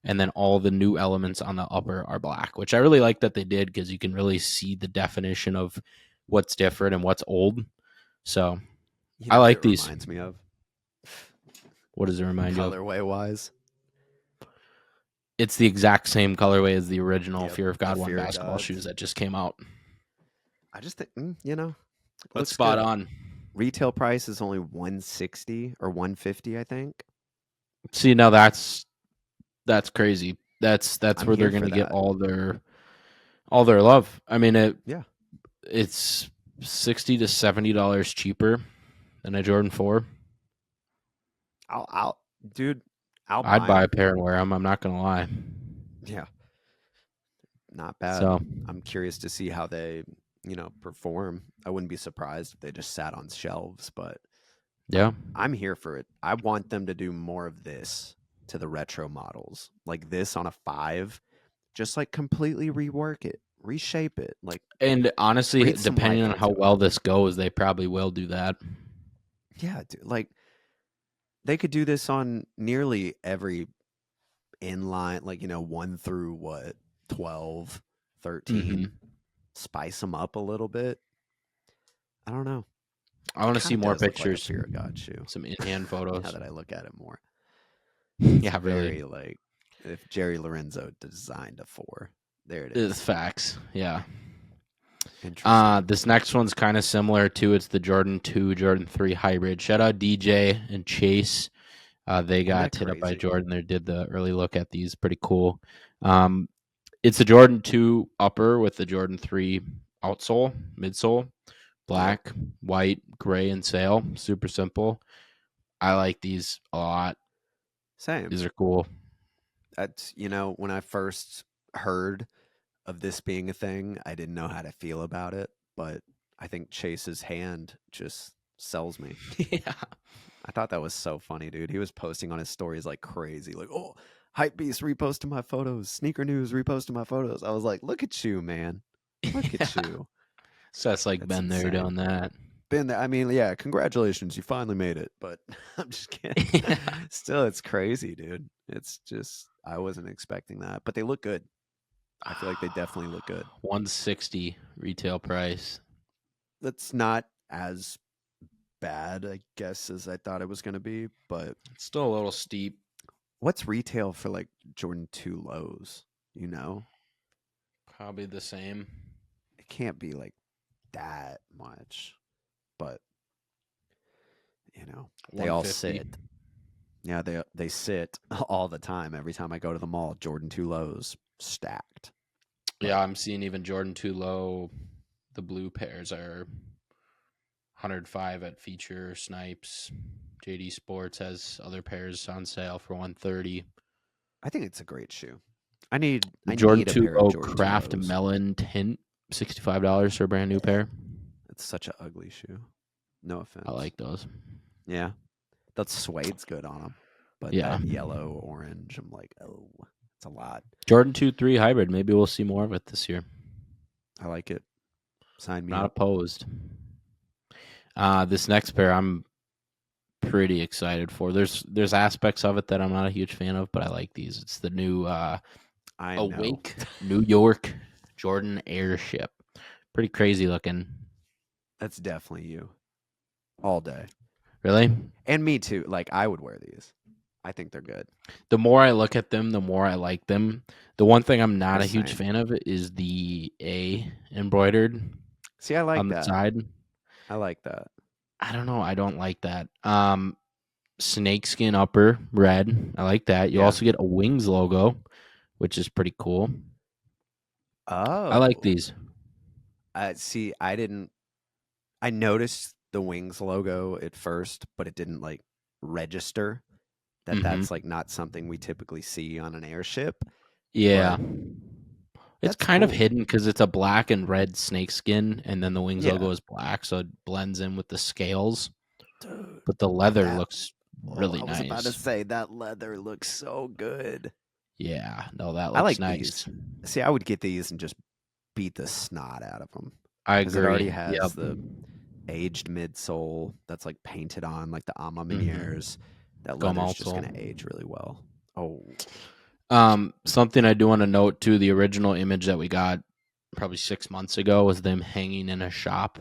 S2: and then all the new elements on the upper are black, which I really like that they did because you can really see the definition of what's different and what's old. So
S1: You
S2: I
S1: know what
S2: like
S1: it
S2: these.
S1: reminds me of?
S2: What does it remind you of?
S1: Colorway wise.
S2: It's the exact same colorway as the original
S1: Yep.
S2: Fear of
S1: The
S2: God 1
S1: Fear of
S2: basketball
S1: Gods.
S2: shoes that just came out.
S1: I just think, it
S2: That's
S1: looks
S2: spot
S1: good.
S2: on.
S1: Retail price is only 160 or 150, I think.
S2: See, now that's crazy. That's
S1: I'm
S2: where they're
S1: here
S2: going
S1: for
S2: to get
S1: that.
S2: all their love. I mean,
S1: Yeah.
S2: it's $60 to $70 cheaper than a Jordan 4.
S1: I'll dude, I'll
S2: I'd
S1: buy
S2: buy a
S1: them.
S2: pair and wear them. I'm not gonna lie.
S1: Yeah. Not bad.
S2: So
S1: I'm curious to see how they, perform. I wouldn't be surprised if they just sat on shelves, but
S2: yeah,
S1: I'm here for it. I want them to do more of this to the retro models. Like this on a 5, just like completely rework it, reshape it, like
S2: and honestly,
S1: breathe some
S2: depending
S1: life
S2: on how
S1: into it.
S2: well this goes, they probably will do that.
S1: Yeah, dude, like they could do this on nearly every inline, like, 1 through what, 12,
S2: Hmm.
S1: 13. Spice them up a little bit. I don't know.
S2: I
S1: It
S2: want to
S1: kind
S2: see
S1: of
S2: more
S1: does look like a
S2: pictures,
S1: Fear of God shoe
S2: some in-hand
S1: now
S2: photos.
S1: that I look at it more. It's
S2: Yeah, really,
S1: very like if Jerry Lorenzo designed a 4. There it
S2: it's
S1: is.
S2: facts. Yeah.
S1: Interesting.
S2: This next one's kind of similar to, it's the Jordan 2, Jordan 3 hybrid. Shout out DJ and Chase. They
S1: Isn't
S2: got
S1: that
S2: hit up by
S1: crazy?
S2: Jordan. They did the early look at these. Pretty cool. Um, it's a Jordan 2 upper with the Jordan 3 outsole, midsole,
S1: Yep.
S2: black, white, gray, and sail. Super simple. I like these a lot.
S1: Same.
S2: These are cool.
S1: That's, when I first heard of this being a thing, I didn't know how to feel about it, but I think Chase's hand just sells me.
S2: Yeah.
S1: I thought that was so funny, dude. He was posting on his stories like crazy, like, "Oh, hype beast reposting my photos, sneaker news reposting my photos." I was like, "Look at you, man. Look
S2: Yeah.
S1: at you.
S2: So that's like
S1: That's
S2: been there,
S1: insane."
S2: done that.
S1: Been there. I mean, yeah, congratulations, you finally made it. But I'm just kidding.
S2: Yeah.
S1: Still, it's crazy, dude. It's just I wasn't expecting that, but they look good. I feel like they definitely look good.
S2: 160 retail price.
S1: That's not as bad, I guess, as I thought it was going to be. But
S2: It's still a little steep.
S1: what's retail for like Jordan 2 lows? You know,
S2: Probably the same.
S1: it can't be like that much. But, they all
S2: 150.
S1: sit. Yeah, they sit all the time. Every time I go to the mall, Jordan 2 lows stacked.
S2: Yeah,
S1: But
S2: I'm seeing even Jordan 2 low. The blue pairs are 105 at Feature Snipes. JD Sports has other pairs on sale for 130.
S1: I think it's a great shoe. I need
S2: The
S1: I
S2: Jordan
S1: need a
S2: 2
S1: pair of
S2: low
S1: Jordan 2
S2: Craft
S1: lows.
S2: Melon tint, $65 for a brand new pair.
S1: It's such an ugly shoe. No
S2: I
S1: offense.
S2: like those.
S1: Yeah, that suede's good on them, but
S2: Yeah.
S1: that yellow orange, I'm like, oh, it's a lot.
S2: Jordan 2 3 hybrid. Maybe we'll see more of it this year.
S1: I like it. Sign me
S2: Not
S1: up.
S2: opposed. This next pair I'm pretty excited for. There's aspects of it that I'm not a huge fan of, but I like these. It's the new
S1: I know.
S2: Awake New York Jordan Airship. Pretty crazy looking.
S1: That's definitely you. All day.
S2: Really?
S1: And me too. Like I would wear these. I think they're good.
S2: The more I look at them, the more I like them. The one thing I'm not
S1: The
S2: a huge
S1: same.
S2: fan of is the A embroidered
S1: See, I like
S2: on the
S1: that.
S2: side.
S1: I like that.
S2: I don't know. I don't like that. Snakeskin upper red. I like that. You
S1: Yeah.
S2: also get a Wings logo, which is pretty cool. I like
S1: Oh.
S2: these.
S1: See, I noticed the Wings logo at first, but it didn't like register that
S2: Mm-hmm.
S1: that's like not something we typically see on an airship,
S2: Yeah.
S1: but
S2: It's
S1: that's
S2: kind of
S1: cool.
S2: hidden because it's a black and red snakeskin, and then the Wings logo
S1: Yeah.
S2: is black, so it blends in with the scales.
S1: Dude,
S2: But the leather
S1: that
S2: looks
S1: oh,
S2: really
S1: I was about to
S2: nice.
S1: say that leather looks so good.
S2: Yeah, no, that
S1: I
S2: looks
S1: like
S2: nice.
S1: these. See, I would get these and just beat the snot out of them
S2: I
S1: because it already
S2: agree.
S1: has
S2: Yep.
S1: the aged midsole that's like painted on like the Ama
S2: Mm-hmm.
S1: Meniers. That
S2: Go
S1: leather's just
S2: Malto.
S1: gonna age really well. Oh,
S2: Something I do want to note too, the original image that we got probably 6 months ago was them hanging in a shop,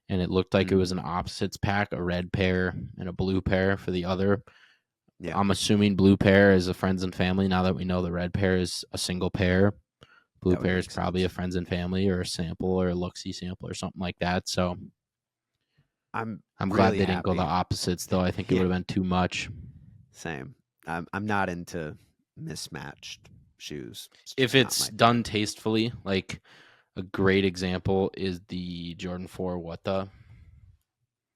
S2: and it looked like it was an
S1: mm,
S2: opposites pack, a red pair and a blue pair for the other.
S1: yeah,
S2: I'm assuming blue pair is a friends and family now that we know the red pair is a single pair. Blue
S1: that would
S2: pair is
S1: make
S2: probably a
S1: sense.
S2: friends and family or a sample or a look-see sample or something like that. So
S1: I'm
S2: I'm glad
S1: really
S2: they didn't go the
S1: happy.
S2: opposites though. I think it would
S1: Yeah,
S2: have been too much.
S1: same. I'm not into mismatched shoes. It's
S2: If
S1: just not
S2: it's
S1: my thing.
S2: done tastefully, like a great example is the Jordan 4 What the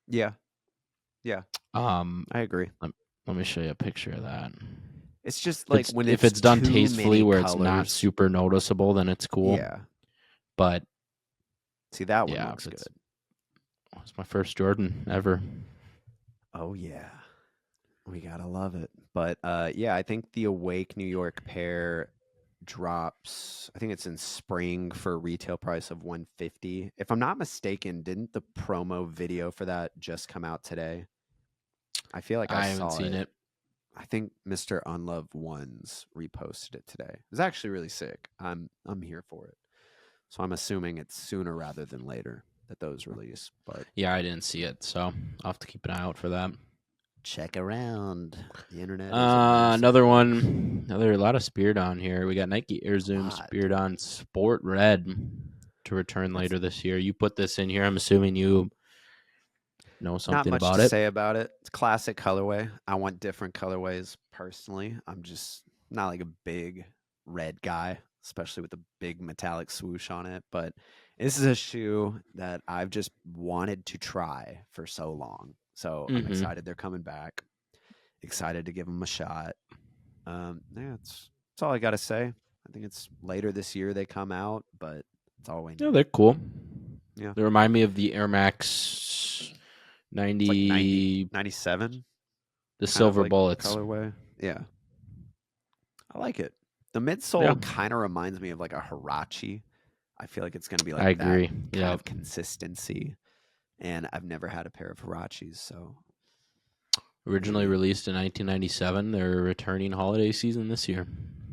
S1: Yeah, yeah,
S2: um
S1: I agree.
S2: let, let me show you a picture of that.
S1: It's just
S2: If
S1: like
S2: it's
S1: when
S2: if
S1: it's
S2: it's done
S1: too
S2: tastefully
S1: many
S2: where it's not
S1: colors.
S2: super noticeable, then it's cool.
S1: Yeah,
S2: But
S1: see that one
S2: yeah,
S1: looks good.
S2: it's my first Jordan ever.
S1: Oh yeah, we gotta love it. But yeah, I think the Awake New York pair drops. I think it's in spring for a retail price of 150. If I'm not mistaken, didn't the promo video for that just come out today? I feel like I
S2: I haven't
S1: saw
S2: seen
S1: it.
S2: it.
S1: I think Mr. Unloved Ones reposted it today. It's actually really sick. I'm here for it. So I'm assuming it's sooner rather than later that those release. But
S2: Yeah, I didn't see it, so I'll have to keep an eye out for that.
S1: check around. The internet is a massive
S2: Another
S1: place.
S2: one. A lot of Spirit on here. We got Nike Air
S1: A
S2: Zoom
S1: lot,
S2: Spirit
S1: dude.
S2: on Sport Red to return
S1: That's
S2: later this year. You put this in here. I'm assuming you know
S1: Not
S2: something
S1: much
S2: about
S1: to
S2: it.
S1: say about it. It's classic colorway. I want different colorways personally. I'm just not like a big red guy, especially with the big metallic swoosh on it. But this is a shoe that I've just wanted to try for so long. So I'm
S2: Mm-hmm.
S1: excited they're coming back. Excited to give them a shot. Yeah, that's all I got to say. I think it's later this year they come out, but it's all we
S2: Yeah,
S1: know.
S2: they're cool.
S1: Yeah,
S2: They remind me of the Air Max
S1: it's like 90,
S2: 90,
S1: 97
S2: the
S1: kind of
S2: silver
S1: like
S2: bullets.
S1: colorway. Yeah. I like it. The
S2: Yeah,
S1: midsole kind of reminds me of like a Hirachi. I feel like it's going to be
S2: I
S1: like that
S2: agree.
S1: kind
S2: Yeah.
S1: of consistency. And I've never had a pair of Hirachis, so
S2: Originally
S1: maybe
S2: released in 1997, they're returning holiday season this year.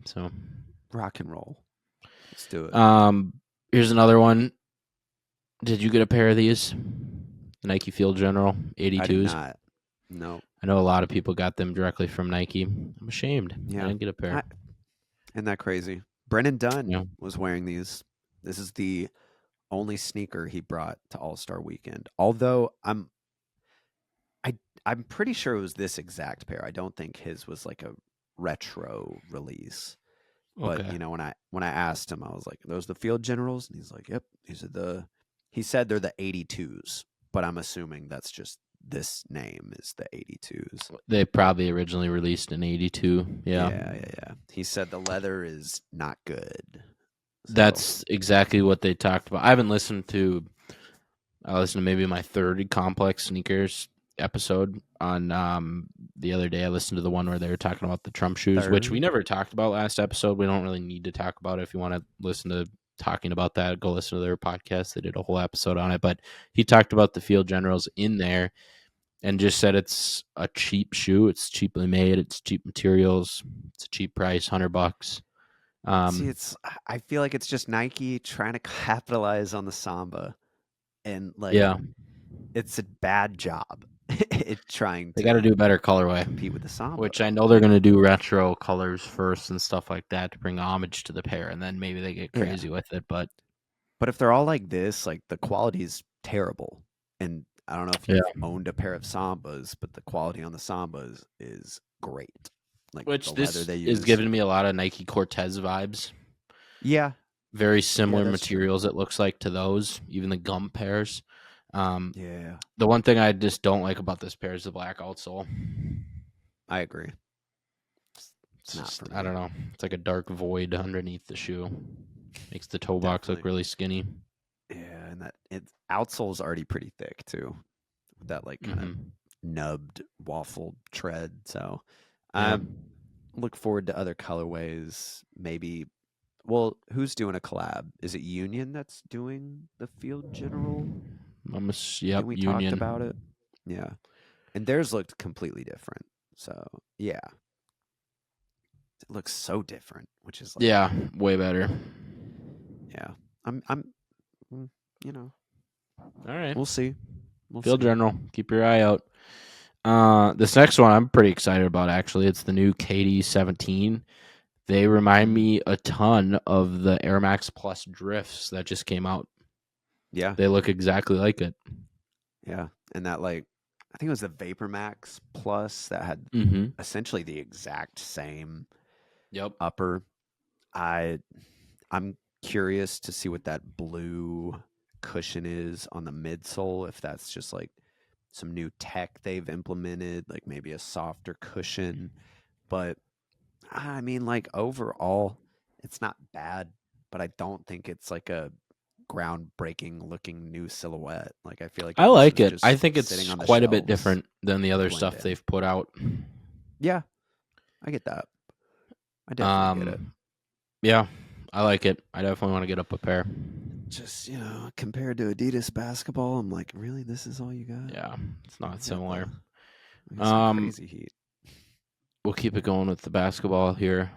S2: So,
S1: rock and roll. Let's do it.
S2: um, here's another one. Did you get a pair of these? Nike Field General
S1: I did
S2: 82s.
S1: not. No.
S2: I know a lot of people got them directly from Nike. I'm ashamed. I
S1: Yeah.
S2: didn't get a pair.
S1: I, isn't that crazy? Brennan Dunn
S2: Yeah.
S1: was wearing these. This is the only sneaker he brought to All Star Weekend. Although I I'm pretty sure it was this exact pair. I don't think his was like a retro release. But
S2: Okay.
S1: when I asked him, I was like, "Are those the Field Generals?" And he's like, "Yep, these are the." He said they're the 82s, but I'm assuming that's just this name is the 82s.
S2: They probably originally released in 82. Yeah.
S1: Yeah. He said the leather is not good. So
S2: That's exactly what they talked about. I listened to maybe my third Complex Sneakers episode on the other day. I listened to the one where they were talking about the Trump shoes, which we
S1: third,
S2: never talked about last episode. We don't really need to talk about it. If you want to listen to talking about that, go listen to their podcast. They did a whole episode on it. But he talked about the Field Generals in there and just said it's a cheap shoe. It's cheaply made. It's cheap materials. It's a cheap price, $100.
S1: see,
S2: Um,
S1: it's I feel like it's just Nike trying to capitalize on the Samba, and like
S2: yeah,
S1: it's a bad job. It trying
S2: they got to
S1: to
S2: do better colorway,
S1: compete with the Samba.
S2: which I know they're going to do retro colors first and stuff like that to bring homage to the pair, and then maybe they get
S1: Yeah.
S2: crazy with it. But
S1: But if they're all like this, like the quality's terrible. And I don't know if
S2: yeah,
S1: you've owned a pair of Sambas, but the quality on the Sambas is great. Like the
S2: which
S1: leather
S2: this
S1: they
S2: is
S1: use.
S2: giving me a lot of Nike Cortez vibes.
S1: Yeah,
S2: Very
S1: yeah,
S2: similar
S1: that's true.
S2: materials. It looks like to those, even the gum pairs. Um,
S1: Yeah,
S2: the one thing I just don't like about this pair is the black outsole.
S1: I agree. It's
S2: It's
S1: not
S2: just
S1: for
S2: I
S1: me.
S2: don't know. It's like a dark void underneath the shoe. Makes the toe box look
S1: Definitely.
S2: really skinny.
S1: Yeah, and that outsole's already pretty thick too. With that like kind of
S2: Hmm.
S1: nubbed waffle tread. So
S2: Yeah,
S1: I look forward to other colorways. Maybe well, who's doing a collab? Is it Union that's doing the Field General?
S2: yep,
S1: And we talked about it.
S2: Union.
S1: Yeah. And theirs looked completely different. So, yeah. It looks so different, which is like,
S2: Yeah, way better.
S1: yeah. I'm mm, you know,
S2: All right.
S1: we'll see. We'll
S2: Field
S1: see.
S2: General. Keep your eye out. This next one I'm pretty excited about actually. It's the new KD 17. They remind
S1: Mm,
S2: me a ton of the Air Max Plus drifts that just came out.
S1: yeah.
S2: They look exactly like it.
S1: Yeah. And that like I think it was the Vapor Max Plus that had
S2: Mm-hmm.
S1: essentially the exact same
S2: Yep.
S1: upper. I I'm curious to see what that blue cushion is on the midsole, if that's just like some new tech they've implemented, like maybe a softer cushion. But I mean, like overall, it's not bad, but I don't think it's like a groundbreaking looking new silhouette. Like I feel like
S2: I
S1: if this
S2: like
S1: was
S2: it. I
S1: just
S2: think
S1: sitting
S2: it's
S1: on the
S2: quite a bit
S1: shelves,
S2: different than the
S1: it'd
S2: other
S1: blend
S2: stuff
S1: in.
S2: they've put out.
S1: Yeah, I get that. I definitely get it.
S2: Um, yeah, I like it. I definitely want to get up a pair.
S1: Just, compared to Adidas basketball, I'm like, really? This is all you got?
S2: Yeah, it's not
S1: We got
S2: similar.
S1: some
S2: Um,
S1: crazy heat.
S2: we'll keep it going with the basketball here.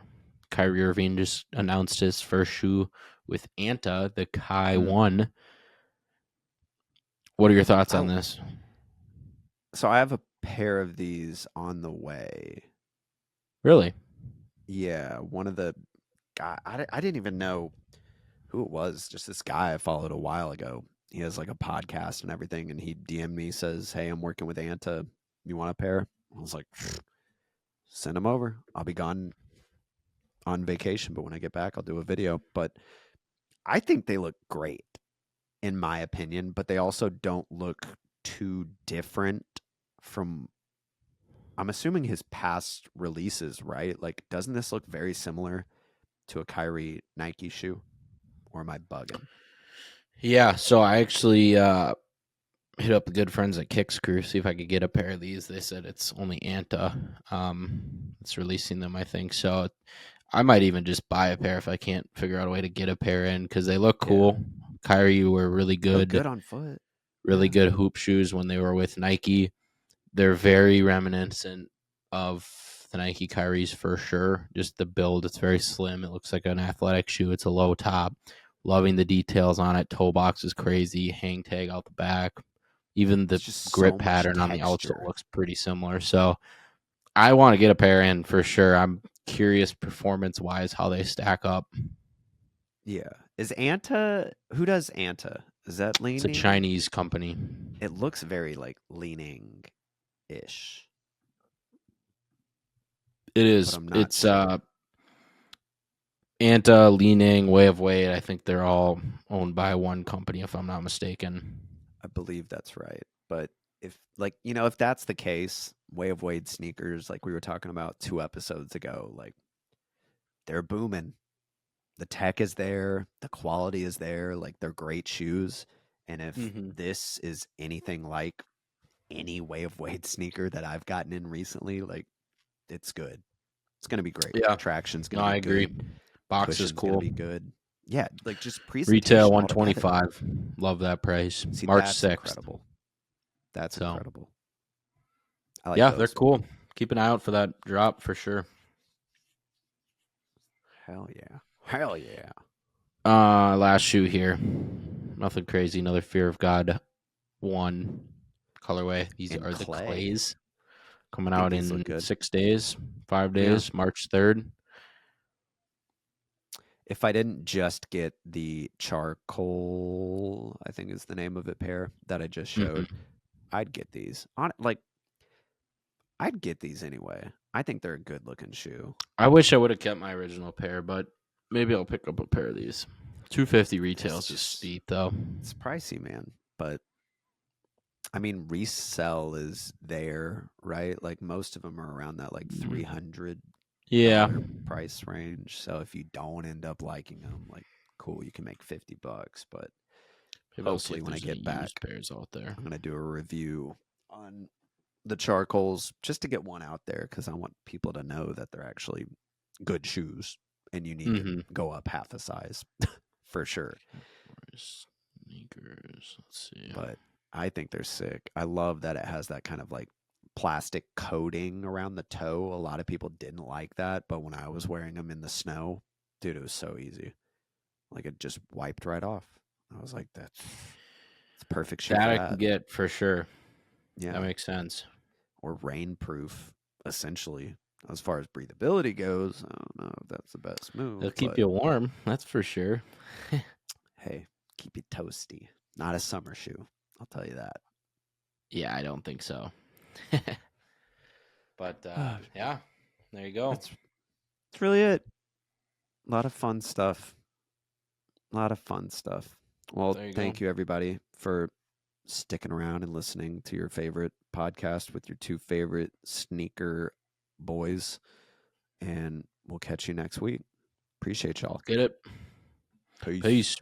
S2: Kyrie Irving just announced his first shoe with Anta, the Kai
S1: Mm.
S2: 1. What are your thoughts on
S1: Oh,
S2: this?
S1: so I have a pair of these on the way.
S2: Really?
S1: Yeah, one of the guy I didn't even know who it was. Just this guy I followed a while ago. He has like a podcast and everything, and he DM'd me, says, "Hey, I'm working with Anta. You want a pair?" I was like, "Send them over. I'll be gone on vacation, but when I get back, I'll do a video." But I think they look great, in my opinion, but they also don't look too different from, I'm assuming, his past releases, right? Like, doesn't this look very similar to a Kyrie Nike shoe? Or am I bugging?
S2: Yeah, so I actually hit up the good friends at Kicks Crew, see if I could get a pair of these. They said it's only Anta that's releasing them, I think. So I might even just buy a pair if I can't figure out a way to get a pair in, because they look
S1: Yeah.
S2: cool. Kyrie were
S1: They look good on foot.
S2: really
S1: Yeah.
S2: good hoop shoes when they were with Nike. They're very reminiscent of the Nike Kyries for sure. Just the build, it's very slim. It looks like an athletic shoe. It's a low top. Loving the details on it. Toe box is crazy. Hang tag out the back. Even the
S1: It's just
S2: grip
S1: so much
S2: pattern on the outsole
S1: texture.
S2: looks pretty similar. So I want to get a pair in for sure. I'm curious performance wise how they stack up.
S1: Yeah. Is Anta, who does Anta? Is that
S2: It's a
S1: leaning?
S2: Chinese company.
S1: It looks very like leaning ish,
S2: It
S1: but
S2: is.
S1: I'm not
S2: It's
S1: sure.
S2: Anta, Leaning, Way of Weight. I think they're all owned by one company, if I'm not mistaken.
S1: I believe that's right. But if, like, if that's the case, Way of Wade sneakers, like we were talking about 2 episodes ago, like, they're booming. The tech is there, the quality is there, like, they're great shoes. And if
S2: Mm-hmm.
S1: this is anything like any Way of Wade sneaker that I've gotten in recently, like, it's good. It's gonna be great.
S2: Yeah,
S1: Traction's
S2: no,
S1: gonna be
S2: I agree.
S1: good.
S2: Box is
S1: Cushion's gonna
S2: cool.
S1: be good. Yeah, like, just
S2: Retail
S1: presentation altogether.
S2: 125. Love that price.
S1: See,
S2: March
S1: that's
S2: 6th.
S1: incredible. That's
S2: So
S1: incredible. I like
S2: yeah, they're
S1: those.
S2: cool. Keep an eye out for that drop for sure.
S1: Hell yeah. Hell yeah.
S2: Last shoe here. Nothing crazy. Another Fear of God 1 colorway. These
S1: And
S2: are the
S1: clay.
S2: clays coming
S1: I think
S2: out
S1: these
S2: in
S1: look good.
S2: 6 days, 5
S1: Yeah.
S2: days, March 3rd.
S1: If I didn't just get the charcoal, I think is the name of it, pair that I just showed,
S2: Mm-hmm.
S1: I'd get these. I'd get these anyway. I think they're a good looking shoe.
S2: I wish I would have kept my original pair, but maybe I'll pick up a pair of these. 250 retail
S1: It's
S2: is just
S1: just,
S2: steep though.
S1: it's pricey, man. But I mean, resell is there, right? Like, most of them are around that like $300
S2: Yeah.
S1: price range. So if you don't end up liking them, like, cool, you can make $50. But
S2: Maybe I'll see
S1: hopefully
S2: if
S1: when I
S2: there's any
S1: get back,
S2: used pairs out there.
S1: I'm gonna do a review on the charcoals just to get one out there, because I want people to know that they're actually good shoes, and you need to
S2: Mm-hmm.
S1: go up half a size for sure.
S2: Sneakers. Let's see.
S1: But I think they're sick. I love that it has that kind of like plastic coating around the toe. A lot of people didn't like that, but when I was wearing them in the snow, dude, it was so easy. Like, it just wiped right off. I was like, that's it's a perfect shoe
S2: That
S1: for
S2: I can
S1: that.
S2: get for sure. That
S1: Yeah.
S2: makes sense.
S1: Or rainproof, essentially. As far as breathability goes, I don't know if that's the best
S2: They'll
S1: move,
S2: keep
S1: but
S2: you warm. That's for sure.
S1: hey, keep you toasty. Not a summer shoe, I'll tell you that.
S2: Yeah, I don't think so. But yeah, there you go.
S1: That's really it. A lot of fun stuff. A lot of fun stuff. Well,
S2: There you go.
S1: thank you everybody for sticking around and listening to your favorite podcast with your two favorite sneaker boys. And we'll catch you next week. Appreciate y'all.
S2: Get it.
S1: Peace.
S2: Peace.